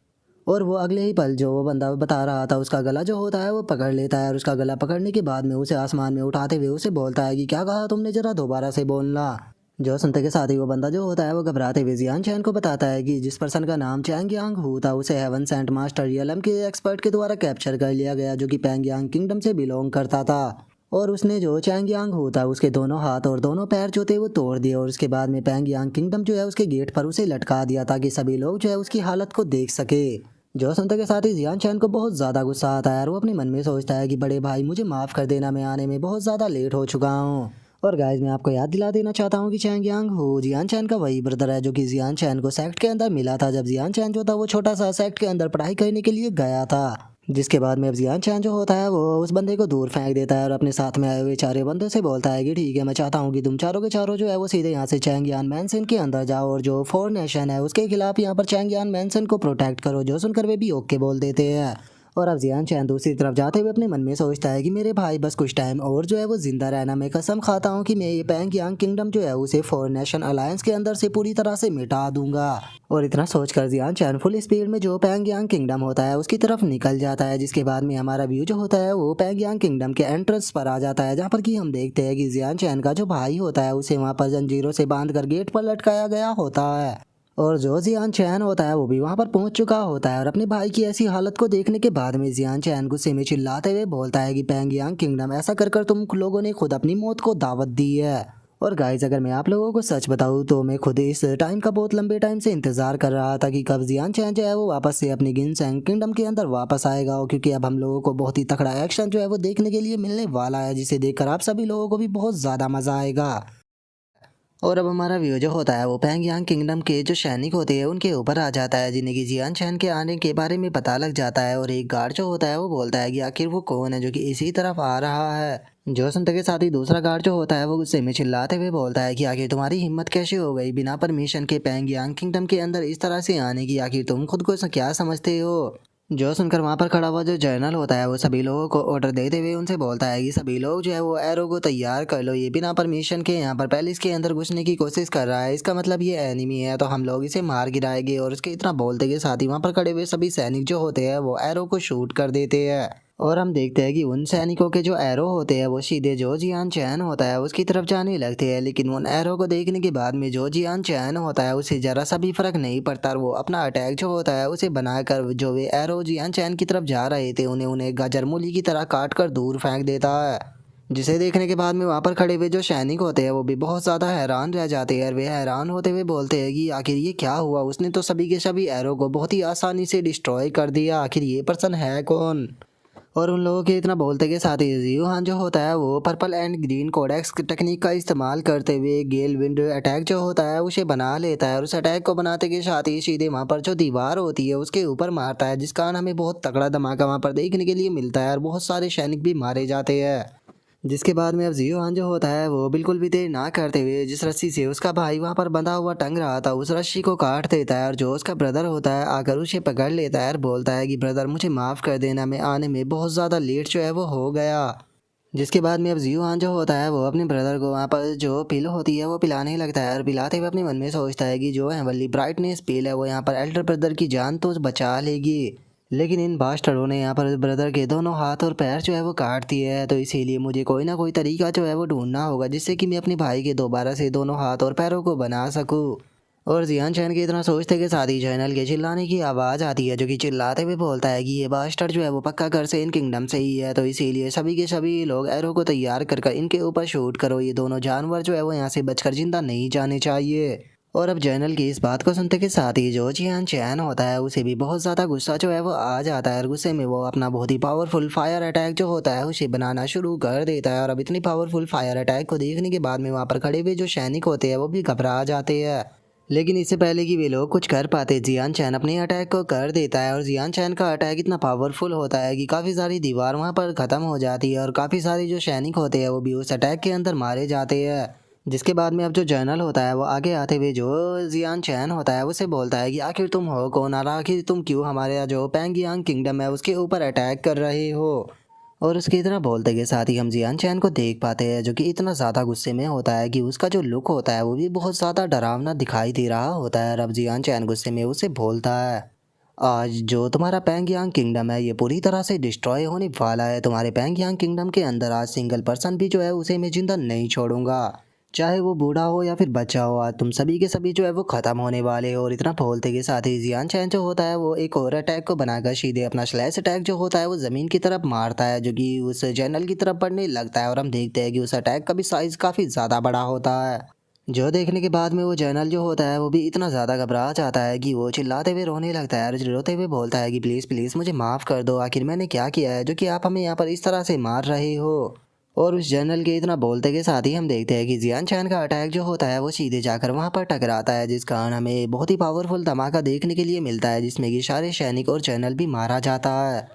और वो अगले ही पल जो वो बंदा बता रहा था उसका गला जो होता है वो पकड़ लेता है, और उसका गला पकड़ने के बाद में उसे आसमान में उठाते हुए उसे बोलता है कि क्या कहा तुमने, जरा दोबारा से बोलना। जो सुनते के साथ ही वो बंदा जो होता है वो घबराते हुए जियान चैन को बताता है कि जिस पर्सन का नाम चैंग यांग हू था उसे हेवन सेंट मास्टर रियलम के एक्सपर्ट के द्वारा कैप्चर कर लिया गया, जो कि पैंग यांग किंगडम से बिलोंग करता था। और उसने जो चैंग यांग हू था उसके दोनों हाथ और दोनों पैर जो थे वो तोड़ दिए, और उसके बाद में पैंग यांग किंगडम जो है उसके गेट पर उसे लटका दिया ताकि सभी लोग जो है उसकी हालत को देख सके। जो सुनते के साथ ही जियान चैन को बहुत ज़्यादा गुस्सा आता है और वो अपने मन में सोचता है कि बड़े भाई मुझे माफ़ कर देना, मैं आने में बहुत ज़्यादा लेट हो चुका हूँ। और गाइज मैं आपको याद दिला देना चाहता हूँ कि चैंग यांग हो जियान चैन का वही ब्रदर है जो कि जियान चैन को सेक्ट के अंदर मिला था जब जियान चैन जो था वो छोटा सा सेक्ट के अंदर पढ़ाई करने के लिए गया था। जिसके बाद में अब जियान चैन जो होता है वो उस बंदे को दूर फेंक देता है और अपने साथ में आए हुए चारों बंदों से बोलता है कि ठीक है, मैं चाहता हूँ कि तुम चारों के चारों जो है वो सीधे यहाँ से चैंग यान मैनसन के अंदर जाओ और जो फोर नेशन है उसके खिलाफ यहाँ पर चैंग यान मैनसन को प्रोटेक्ट करो। जो सुनकर वे भी ओके बोल देते हैं। और अब जियान चैन दूसरी तरफ जाते हुए अपने मन में सोचता है कि मेरे भाई बस कुछ टाइम और जो है वो जिंदा रहना, मैं कसम खाता हूँ कि मैं ये पैंग यांग किंगडम जो है उसे फोर नेशन अलायंस के अंदर से पूरी तरह से मिटा दूंगा। और इतना सोचकर जियान चैन फुल स्पीड में जो पैंग यांग किंगडम होता है उसकी तरफ निकल जाता है, जिसके बाद में हमारा व्यू जो होता है वो पैंग यांग किंगडम के एंट्रेंस पर आ जाता है, जहाँ पर कि हम देखते हैं कि जियान चैन का जो भाई होता है उसे वहाँ पर जंजीरों से बांध कर गेट पर लटकाया गया होता है। और जो जियान चैन होता है वो भी वहां पर पहुंच चुका होता है और अपने भाई की ऐसी हालत को देखने के बाद में जियान चैन गुस्से में चिल्लाते हुए बोलता है कि पैंग यांग किंगडम, ऐसा कर कर तुम लोगों ने खुद अपनी मौत को दावत दी है। और गाइज अगर मैं आप लोगों को सच बताऊं तो मैं खुद इस टाइम का बहुत लंबे टाइम से इंतजार कर रहा था कि कब जियान चैन जो है वो वापस से अपनी गिनसैंग किंगडम के अंदर वापस आएगा, क्योंकि अब हम लोगों को बहुत ही तगड़ा एक्शन जो है वो देखने के लिए मिलने वाला है, जिसे देखकर आप सभी लोगों को भी बहुत ज़्यादा मज़ा आएगा। और अब हमारा व्यू जो होता है वो पैंगयांग किंगडम के जो सैनिक होते हैं उनके ऊपर आ जाता है, जिन्हें कि जियान चैन के आने के बारे में पता लग जाता है। और एक गार्ड जो होता है वो बोलता है कि आखिर वो कौन है जो कि इसी तरफ आ रहा है। जो सुनते के साथ ही दूसरा गार्ड जो होता है वो गुस्से में चिल्लाते हुए बोलता है कि आखिर तुम्हारी हिम्मत कैसे हो गई बिना परमिशन के पैंगयांग किंगडम के अंदर इस तरह से आने की, आखिर तुम खुद को क्या समझते हो। जो सुनकर वहां पर खड़ा हुआ जो जनरल होता है वो सभी लोगों को ऑर्डर देते हुए उनसे बोलता है कि सभी लोग जो है वो एरो को तैयार कर लो, ये बिना परमिशन के यहाँ पर पैलेस के अंदर घुसने की कोशिश कर रहा है, इसका मतलब ये एनिमी है तो हम लोग इसे मार गिराएंगे। और उसके इतना बोलते के साथ ही वहाँ पर खड़े हुए सभी सैनिक जो होते हैं वो एरो को शूट कर देते हैं। और हम देखते हैं कि उन सैनिकों के जो एरो होते हैं वो सीधे जो जियान चैन होता है उसकी तरफ जाने लगते हैं। लेकिन उन एरो को देखने के बाद में जो जियान चैन होता है उसे जरा सा भी फर्क नहीं पड़ता, और वो अपना अटैक जो होता है उसे बनाकर जो वे एरो जियान चैन की तरफ जा रहे थे उन्हें गाजर मूली की तरह काट कर दूर फेंक देता है। जिसे देखने के बाद में वहाँ पर खड़े हुए जो सैनिक होते हैं वो भी बहुत ज़्यादा हैरान रह जाते हैं। और वे हैरान होते हुए बोलते हैं कि आखिर ये क्या हुआ, उसने तो सभी के सभी एरो को बहुत ही आसानी से डिस्ट्रॉय कर दिया, आखिर ये पर्सन है कौन। और उन लोगों के इतना बोलते के साथ ही जियोहान जो होता है वो purple and green codex technique का इस्तेमाल करते हुए गेल विंड अटैक जो होता है उसे बना लेता है। और उस अटैक को बनाते के साथ ही सीधे वहाँ पर जो दीवार होती है उसके ऊपर मारता है, जिस कारण हमें बहुत तगड़ा धमाका वहाँ पर देखने के लिए मिलता है और बहुत सारे सैनिक भी मारे जाते हैं। जिसके बाद में अब जियोहान जो होता है वो बिल्कुल भी देर ना करते हुए जिस रस्सी से उसका भाई वहाँ पर बंधा हुआ टंग रहा था उस रस्सी को काट देता है। और जो उसका ब्रदर होता है आकर उसे पकड़ लेता है और बोलता है कि ब्रदर मुझे माफ़ कर देना, मैं आने में बहुत ज़्यादा लेट जो है वो हो गया। जिसके बाद में अब जियोहान जो होता है वो अपने ब्रदर को वहाँ पर जो पिल होती है वो पिलाने लगता है। और पिलाते हुए अपने मन में सोचता है कि जो है वली ब्राइटनेस पिल है वो यहाँ पर एल्डर ब्रदर की जान तो बचा लेगी, लेकिन इन बास्टरों ने यहाँ पर ब्रदर के दोनों हाथ और पैर जो है वो काट दिए हैं। तो इसीलिए मुझे कोई ना कोई तरीका जो है वो ढूंढना होगा जिससे कि मैं अपने भाई के दोबारा से दोनों हाथ और पैरों को बना सकूं। और जियान चैन के इतना सोचते के साथ ही जनरल के चिल्लाने की आवाज़ आती है, जो कि चिल्लाते हुए बोलता है कि ये बास्टर जो है वो पक्का गर्सेन किंगडम से ही है, तो इसीलिए सभी के सभी लोग एरो को तैयार कर कर इनके ऊपर शूट करो, ये दोनों जानवर जो है वो यहाँ से बचकर जिंदा नहीं जाने चाहिए। और अब जनरल की इस बात को सुनते के साथ ही जो जियान चैन होता है उसे भी बहुत ज़्यादा गुस्सा जो है वो आ जाता है। और गुस्से में वो अपना बहुत ही पावरफुल फायर अटैक जो होता है उसे बनाना शुरू कर देता है। और अब इतनी पावरफुल फायर अटैक को देखने के बाद में वहाँ पर खड़े हुए जो सैनिक होते हैं वो भी घबरा जाते हैं। लेकिन इससे पहले कि वे लोग कुछ कर पाते जियान चैन अपने अटैक को कर देता है। और जियान चैन का अटैक इतना पावरफुल होता है कि काफ़ी सारी दीवार वहाँ पर ख़त्म हो जाती है और काफ़ी सारे जो सैनिक होते हैं वो भी उस अटैक के अंदर मारे जाते हैं। जिसके बाद में अब जो जनरल होता है वो आगे आते हुए जो जियान चैन होता है उसे बोलता है कि आखिर तुम हो कौन, और आखिर तुम क्यों हमारे जो पैंगियांग किंगडम है उसके ऊपर अटैक कर रहे हो। और उसकी तरह बोलते के साथ ही हम जियान चैन को देख पाते हैं जो कि इतना ज़्यादा गुस्से में होता है कि उसका जो लुक होता है वो भी बहुत ज़्यादा डरावना दिखाई दे रहा होता है। और अब जियान चैन गुस्से में उसे बोलता है, आज जो तुम्हारा पैंगयांग किंगडम है ये पूरी तरह से डिस्ट्रॉय होने वाला है, तुम्हारे पैंगयांग किंगडम के अंदर आज सिंगल पर्सन भी जो है उसे मैं जिंदा नहीं छोड़ूंगा, चाहे वो बूढ़ा हो या फिर बच्चा हो, आज तुम सभी के सभी जो है वो ख़त्म होने वाले हो। और इतना बोलते के साथ ही जियान चैन जो होता है वो एक और अटैक को बनाकर सीधे अपना स्लैश अटैक जो होता है वो ज़मीन की तरफ मारता है, जो कि उस जनरल की तरफ पड़ने लगता है। और हम देखते हैं कि उस अटैक का भी साइज़ काफ़ी ज़्यादा बड़ा होता है, जो देखने के बाद में वो जनरल जो होता है वो भी इतना ज़्यादा घबरा जाता है कि वो चिल्लाते हुए रोने लगता है और रोते हुए बोलता है कि प्लीज़ प्लीज़ मुझे माफ़ कर दो, आखिर मैंने क्या किया है जो कि आप हमें यहाँ पर इस तरह से मार रहे हो। और उस जनरल के इतना बोलते के साथ ही हम देखते हैं कि जियान चैन का अटैक जो होता है वो सीधे जाकर वहाँ पर टकराता है, जिस कारण हमें बहुत ही पावरफुल धमाका देखने के लिए मिलता है जिसमें कि सारे सैनिक और जनरल भी मारा जाता है।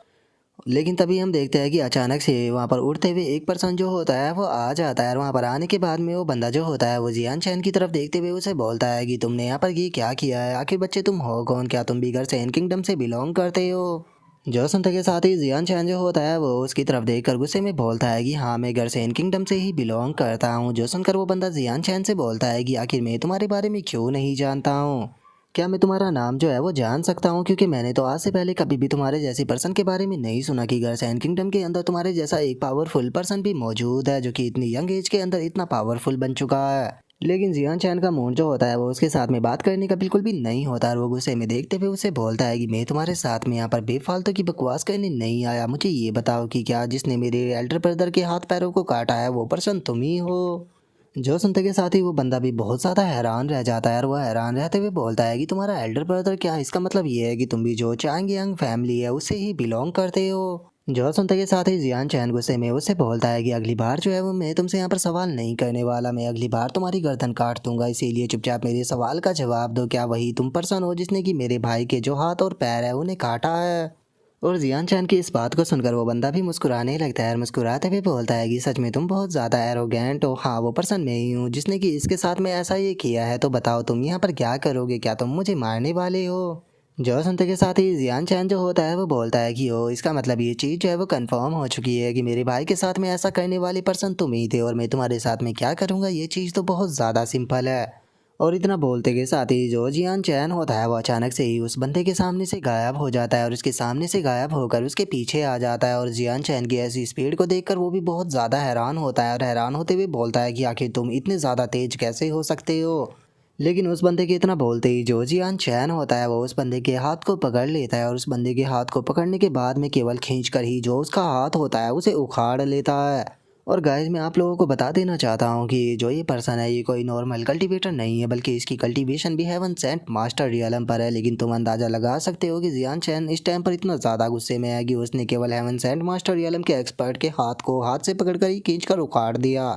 लेकिन तभी हम देखते हैं कि अचानक से वहाँ पर उड़ते हुए एक पर्सन जो होता है वो आ जाता है। और वहाँ पर आने के बाद में वो बंदा जो होता है वो जियान चैन की तरफ देखते हुए उसे बोलता है कि तुमने यहाँ पर ये क्या किया है, आखिर बच्चे तुम हो कौन, क्या तुम भी गर्सेन किंगडम से बिलोंग करते हो। जो सुनते के साथ ही जियान चैन जो होता है वो उसकी तरफ देखकर गुस्से में बोलता है कि हाँ मैं गर्सेन किंगडम से ही बिलोंग करता हूँ। जो सुनकर वो बंदा जियान चैन से बोलता है कि आखिर मैं तुम्हारे बारे में क्यों नहीं जानता हूँ, क्या मैं तुम्हारा नाम जो है वो जान सकता हूँ, क्योंकि मैंने तो आज से पहले कभी भी तुम्हारे जैसी पर्सन के बारे में नहीं सुना कि गर्सेन किंगडम के अंदर तुम्हारे जैसा एक पावरफुल पर्सन भी मौजूद है जो कि इतनी यंग एज के अंदर इतना पावरफुल बन चुका है। लेकिन जियान चैन का मूड जो होता है वो उसके साथ में बात करने का बिल्कुल भी नहीं होता और वो गुस्से में देखते हुए उसे बोलता है कि मैं तुम्हारे साथ में यहाँ पर बेफालतू की बकवास करने नहीं आया, मुझे ये बताओ कि क्या जिसने मेरे एल्डर ब्रदर के हाथ पैरों को काटा है वो पर्सन तुम ही हो। जो सुनते के साथ ही वो बंदा भी बहुत ज़्यादा हैरान रह जाता है और वो हैरान रहते हुए बोलता है कि तुम्हारा एल्डर ब्रदर क्या, इसका मतलब ये है कि तुम भी जो चांग यंग फैमिली है उससे ही बिलोंग करते हो। जो सुनते के साथ ही जियान चैन गुस्से में उससे बोलता है कि अगली बार जो है वो मैं तुमसे यहाँ पर सवाल नहीं करने वाला, मैं अगली बार तुम्हारी गर्दन काट दूंगा, इसीलिए चुपचाप मेरे सवाल का जवाब दो। क्या वही तुम पर्सन हो जिसने कि मेरे भाई के जो हाथ और पैर है उन्हें काटा है? और जियान चैन की इस बात को सुनकर वो बंदा भी मुस्कुराने लगता है और मुस्कुराते हुए बोलता है कि सच में तुम बहुत ज़्यादा एरोगेंट हो। हाँ, वो पर्सन मैं ही हूँ जिसने कि इसके साथ में ऐसा ये किया है। तो बताओ तुम यहाँ पर क्या करोगे? क्या तुम मुझे मारने वाले हो? जो सुनते के साथ ही जियान चैन जो होता है वो बोलता है कि ओ, इसका मतलब ये चीज़ जो है वो कंफर्म हो चुकी है कि मेरे भाई के साथ में ऐसा करने वाले पर्सन तुम ही थे, और मैं तुम्हारे साथ में क्या करूँगा ये चीज़ तो बहुत ज़्यादा सिंपल है। और इतना बोलते के साथ ही जो जियान चैन होता है वो अचानक से ही उस बंदे के सामने से गायब हो जाता है और उसके सामने से गायब होकर उसके पीछे आ जाता है। और जियान चैन की ऐसी स्पीड को देखकर वो भी बहुत ज़्यादा हैरान होता है और हैरान होते हुए बोलता है कि आखिर तुम इतने ज़्यादा तेज कैसे हो सकते हो? लेकिन उस बंदे के इतना बोलते ही जो जियान चैन होता है वो उस बंदे के हाथ को पकड़ लेता है और उस बंदे के हाथ को पकड़ने के बाद में केवल खींच कर ही जो उसका हाथ होता है उसे उखाड़ लेता है। और गाइस, मैं आप लोगों को बता देना चाहता हूँ कि जो ये पर्सन है ये कोई नॉर्मल कल्टीवेटर नहीं है, बल्कि इसकी कल्टीवेशन भी हेवन सेंट मास्टर रियलम पर है। लेकिन तुम अंदाज़ा लगा सकते हो कि जियान चैन इस टाइम पर इतना ज़्यादा गुस्से में है कि उसने केवल हेवन सेंट मास्टर रियलम के एक्सपर्ट के हाथ को हाथ से पकड़कर ही खींच कर उखाड़ दिया।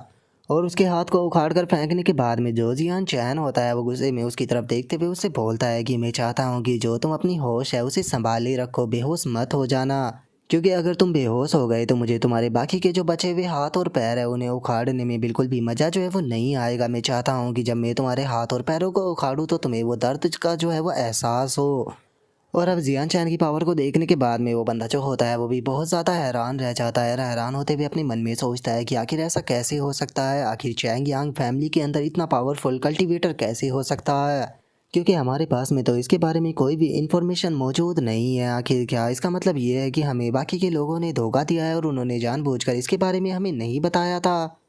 और उसके हाथ को उखाड़ कर फेंकने के बाद में जो जियान चैन होता है वो गुस्से में उसकी तरफ देखते हुए उससे बोलता है कि मैं चाहता हूँ कि जो तुम अपनी होश है उसे संभाले रखो, बेहोश मत हो जाना, क्योंकि अगर तुम बेहोश हो गए तो मुझे तुम्हारे बाकी के जो बचे हुए हाथ और पैर है उन्हें उखाड़ने में बिल्कुल भी मज़ा जो है वो नहीं आएगा। मैं चाहता हूँ कि जब मैं तुम्हारे हाथ और पैरों को उखाड़ूँ तो तुम्हें वो दर्द का जो है वो एहसास हो। और अब जियान चैन की पावर को देखने के बाद में वो बंदा जो होता है वो भी बहुत ज़्यादा हैरान रह जाता है। हैरान होते हुए अपने मन में सोचता है कि आखिर ऐसा कैसे हो सकता है, आखिर चैंग यांग फैमिली के अंदर इतना पावरफुल कल्टीवेटर कैसे हो सकता है, क्योंकि हमारे पास में तो इसके बारे में कोई भी इंफॉर्मेशन मौजूद नहीं है। आखिर क्या इसका मतलब ये है कि हमें बाकी के लोगों ने धोखा दिया है और उन्होंने जानबूझकर इसके बारे में हमें नहीं बताया था?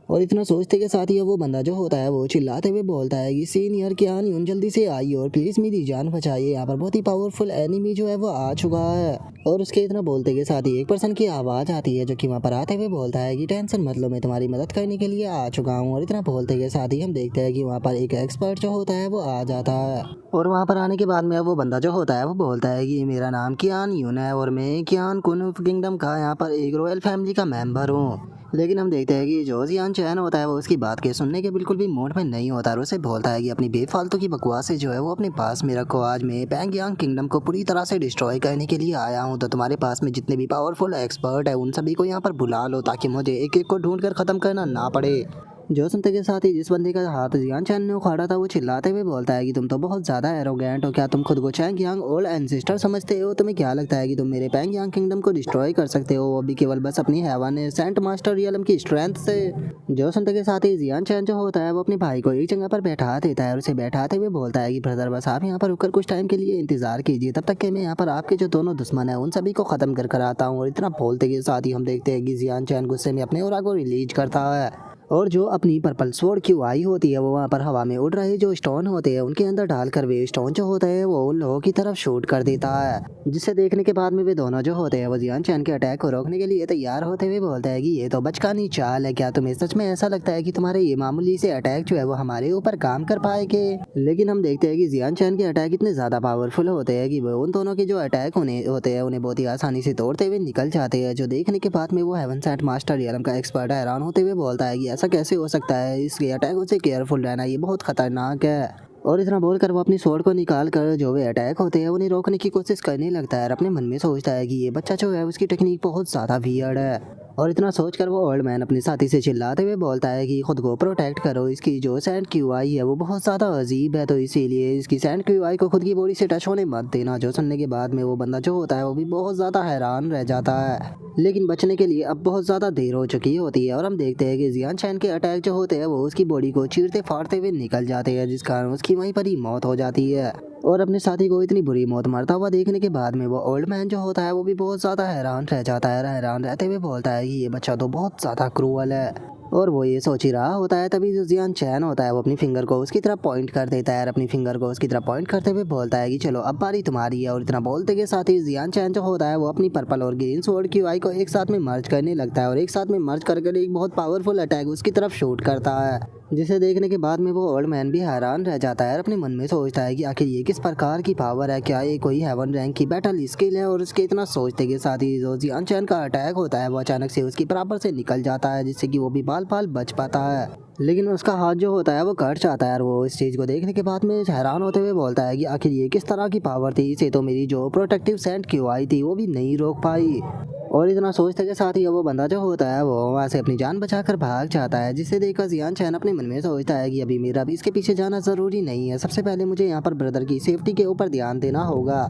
और इतना सोचते के साथ ही वो बंदा जो होता है वो चिल्लाते हुए बोलता है कि सीनियर क्या न्यून जल्दी से आइए और प्लीज़ मेरी जान बचाइए, यहाँ पर बहुत ही पावरफुल एनिमी जो है वो आ चुका है। और उसके इतना बोलते के साथ ही एक पर्सन की आवाज़ आती है जो कि वहाँ पर आते हुए बोलता है कि टेंशन मत लो, मैं तुम्हारी मदद करने के लिए आ चुका हूँ। और इतना बोलते के साथ ही हम देखते हैं कि वहाँ पर एक एक्सपर्ट जो होता है वो आ जाता है। और वहाँ पर आने के बाद में वो बंदा जो होता है वो बोलता है कि मेरा नाम कियान यून है और मैं कियान कुन किंगडम का यहाँ पर एक रॉयल फैमिली का मेंबर हूँ। लेकिन हम देखते हैं कि जो जियान चैन होता है वो उसकी बात के सुनने के बिल्कुल भी मूड में नहीं होता और उसे बोलता है कि अपनी बेफालतू की बकवासें जो है वो अपने पास में रखो, आज मैं पैंग यांग किंगडम को पूरी तरह से डिस्ट्रॉय करने के लिए आया हूँ। तो तुम्हारे पास में जितने भी पावरफुल एक्सपर्ट है उन सभी को यहाँ पर बुला लो ताकि मुझे एक एक को ढूंढ कर ख़त्म करना ना पड़े। जो सुनते के साथ ही जिस बंदे का हाथ जियान चैन ने उखाड़ा था वो चिल्लाते हुए बोलता है कि तुम तो बहुत ज़्यादा एरोगेंट हो, क्या तुम खुद को चैंग यांग ओल्ड एंसेस्टर समझते हो? तुम्हें क्या लगता है कि तुम मेरे पैंग यांग किंगडम को डिस्ट्रॉय कर सकते हो, वो भी केवल बस अपनी हैवान सेंट मास्टर रियलम की स्ट्रेंथ से? जो सुनते के साथ ही जियान चैन जो होता है वो अपने भाई को एक जगह पर बैठा देता है और उसे बैठाते हुए बोलता है कि ब्रदर बस आप यहाँ पर रुककर कुछ टाइम के लिए इंतजार कीजिए, तब तक कि मैं यहाँ पर आपके जो दोनों दुश्मन है उन सभी को ख़त्म कर आता हूँ। और इतना बोलते के साथ ही हम देखते हैं कि जियान चैन गुस्से में अपने ओरा को रिलीज करता है और जो अपनी पर्पल स्वॉर्ड की आई होती है वो वहाँ पर हवा में उड़ रहे जो स्टोन होते हैं उनके अंदर डालकर वे स्टोन जो होते हैं वो उन लोगों की तरफ शूट कर देता है, जिसे देखने के बाद में वे दोनों जो होते हैं वो जियान चैन के अटैक को रोकने के लिए तैयार होते हुए बोलते हैं कि ये तो बचकानी चाल है, क्या तुम्हें सच में ऐसा लगता है कि तुम्हारे ये मामूली से अटैक जो है वो हमारे ऊपर काम कर पाएंगे? लेकिन हम देखते हैं कि जियान चैन के अटैक इतने ज़्यादा पावरफुल होते हैं कि वो उन दोनों के जो अटैक होते हैं उन्हें बहुत ही आसानी से तोड़ते हुए निकल जाते हैं। जो देखने के बाद में वो हेवन सेंट मास्टर रियलम का एक्सपर्ट हैरान होते हुए बोलता है कि ऐसा कैसे हो सकता है, इसके अटैकों से केयरफुल रहना ये बहुत खतरनाक है। और इतना बोलकर वो अपनी स्वॉर्ड को निकाल कर जो वे अटैक होते हैं उन्हें रोकने की कोशिश करने लगता है और अपने मन में सोचता है कि ये बच्चा जो है उसकी टेक्निक बहुत ज़्यादा वियर्ड है। और इतना सोचकर वो ओल्ड मैन अपने साथी से चिल्लाते हुए बोलता है कि खुद को प्रोटेक्ट करो, इसकी जो सैंड क्यूआई है वो बहुत ज़्यादा अजीब है, तो इसीलिए इसकी सैंड क्यूआई को खुद की बॉडी से टच होने मत देना। जो सुनने के बाद में वो बंदा जो होता है वो भी बहुत ज़्यादा हैरान रह जाता है, लेकिन बचने के लिए अब बहुत ज़्यादा देर हो चुकी होती है। और हम देखते हैं कि जियान चैन के अटैक जो होते हैं वो उसकी बॉडी को चीरते फाड़ते हुए निकल जाते हैं, जिस कारण उसकी वहीं पर ही मौत हो जाती है। और अपने साथी को इतनी बुरी मौत मरता हुआ देखने के बाद में वो ओल्ड मैन जो होता है वो भी बहुत ज़्यादा हैरान रह जाता है। हैरान रहते हुए बोलता है कि ये बच्चा तो बहुत ज़्यादा क्रूअल है। और वो ये सोच ही रहा होता है तभी जो जियान चैन होता है वो अपनी फिंगर को उसकी तरफ पॉइंट कर देता है और अपनी फिंगर को उसकी तरफ पॉइंट करते हुए बोलता है कि चलो अब बारी तुम्हारी है। और इतना बोलते के साथ ही जियान चैन जो होता है वो अपनी पर्पल और ग्रीन स्वॉर्ड की आई को एक साथ में मर्ज करने लगता है और एक साथ में मर्ज करके एक बहुत पावरफुल अटैक उसकी तरफ शूट करता है, जिसे देखने के बाद में वो ओल्ड मैन भी हैरान रह जाता है और अपने मन में सोचता है कि आखिर ये किस किस प्रकार की पावर है, क्या ये कोई हेवन रैंक की बैटल स्किल है। और उसके इतना सोचते के साथ ही जो जियान चैन का अटैक होता है वो अचानक से उसकी बराबर से निकल जाता है, जिससे कि वो भी बाल बाल बच पाता है। लेकिन उसका हाथ जो होता है वो कट जाता है और वो इस चीज़ को देखने के बाद में हैरान होते हुए बोलता है कि आखिर ये किस तरह की पावर थी, इसे तो मेरी जो प्रोटेक्टिव सेंट क्यों आई थी वो भी नहीं रोक पाई। और इतना सोचते के साथ ही वो बंदा जो होता है वो वहाँ से अपनी जान बचाकर भाग जाता है, जिसे देखकर जियान चैन अपने मन में सोचता है कि अभी मेरा भी इसके पीछे जाना ज़रूरी नहीं है, सबसे पहले मुझे यहाँ पर ब्रदर की सेफ्टी के ऊपर ध्यान देना होगा।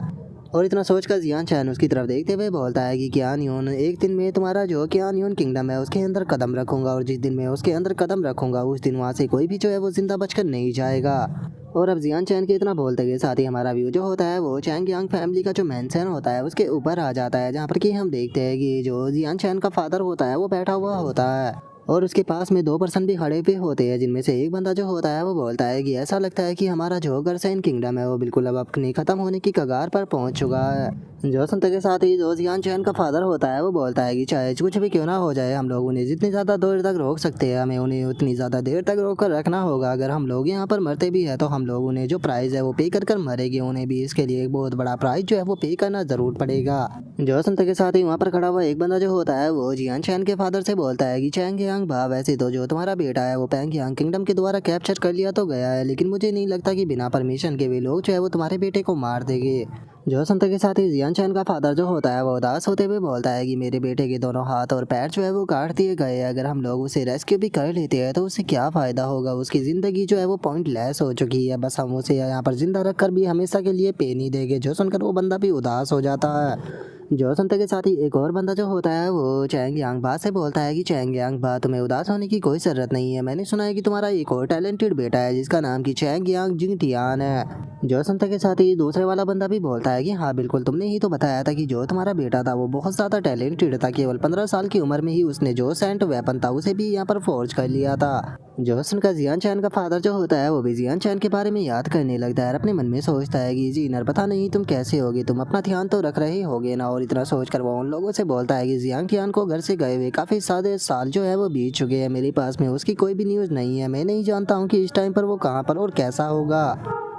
और इतना सोचकर जियान चैन उसकी तरफ देखते हुए बोलता है कि क्यान यून, एक दिन में तुम्हारा जो क्यान यून किंगडम है उसके अंदर कदम रखूंगा, और जिस दिन मैं उसके अंदर कदम रखूंगा उस दिन वहाँ से कोई भी जो है वो जिंदा बचकर नहीं जाएगा। और अब जियान चैन के इतना बोलते के साथ ही हमारा व्यू जो होता है वो चैंग यांग फैमिली का जो मैंशन होता है उसके ऊपर आ जाता है, जहाँ पर कि हम देखते हैं कि जो जियान चैन का फादर होता है वो बैठा हुआ होता है और उसके पास में 2 पर्सन भी खड़े पे होते हैं, जिनमें से एक बंदा जो होता है वो बोलता है कि ऐसा लगता है कि हमारा जो गर्सेन किंगडम है वो बिल्कुल अब अपनी ख़त्म होने की कगार पर पहुंच चुका है। जो सुनते के साथ ही जो जियान चैन का फादर होता है वो बोलता है कि चाहे कुछ भी क्यों ना हो जाए, हम लोग उन्हें जितनी ज़्यादा देर तक रोक सकते हैं हमें उन्हें उतनी ज़्यादा देर तक रोक कर रखना होगा। अगर हम लोग यहाँ पर मरते भी हैं तो हम लोग उन्हें जो प्राइज़ है वो पे कर मरेंगे, उन्हें भी इसके लिए एक बहुत बड़ा प्राइज़ जो है वो पे करना ज़रूर पड़ेगा। जो सुनते के साथ ही वहाँ पर खड़ा हुआ एक बंदा जो होता है वो जियान चैन के फादर से बोलता है कि चैंग यांग भा, वैसे तो जो तुम्हारा बेटा है वो पैंग यांग किंगडम के द्वारा कैप्चर कर लिया तो गया है, लेकिन मुझे नहीं लगता कि बिना परमिशन के भी लोग जो है वो तुम्हारे बेटे को मार देंगे। जो सुनते के साथ ही जियान चैन का फादर जो होता है वो उदास होते हुए बोलता है कि मेरे बेटे के दोनों हाथ और पैर जो है वो काट दिए गए हैं, अगर हम लोग उसे रेस्क्यू भी कर लेते हैं तो उससे क्या फ़ायदा होगा, उसकी ज़िंदगी जो है वो पॉइंटलेस हो चुकी है, बस हम उसे यहाँ पर जिंदा रख कर भी हमेशा के लिए पे नहीं देंगे। जो सुनकर वो बंदा भी उदास हो जाता है। जो सुनते के साथ ही एक और बंदा जो होता है वो चैंग यांग बा से बोलता है कि चैंग यांग बा, तुम्हें उदास होने की कोई ज़रूरत नहीं है, मैंने सुना है कि तुम्हारा एक और टैलेंटेड बेटा है जिसका नाम कि चैंग यांग जिंग टियान है। जो सुनते के साथ ही दूसरे वाला बंदा भी बोलता है कि हाँ बिल्कुल, तुमने ही तो बताया था कि जो तुम्हारा बेटा था वो बहुत ज़्यादा टैलेंटेड था, केवल 15 साल की उम्र में ही उसने जो सेंट वेपन था उसे भी यहाँ पर फोर्ज कर लिया था। जो सुनकर जियान चैन का फादर जो होता है वो भी जियान चैन के बारे में याद करने लगता है, अपने मन में सोचता है कि जीनर पता नहीं तुम कैसे होगे, तुम अपना ध्यान तो रख रहे होगे ना। और इतना सोचकर वो उन लोगों से बोलता है कि जियांग टियान को घर से गए हुए काफ़ी सारे साल जो है वो बीत चुके हैं, मेरे पास में उसकी कोई भी न्यूज़ नहीं है, मैं नहीं जानता हूँ कि इस टाइम पर वो कहाँ पर और कैसा होगा।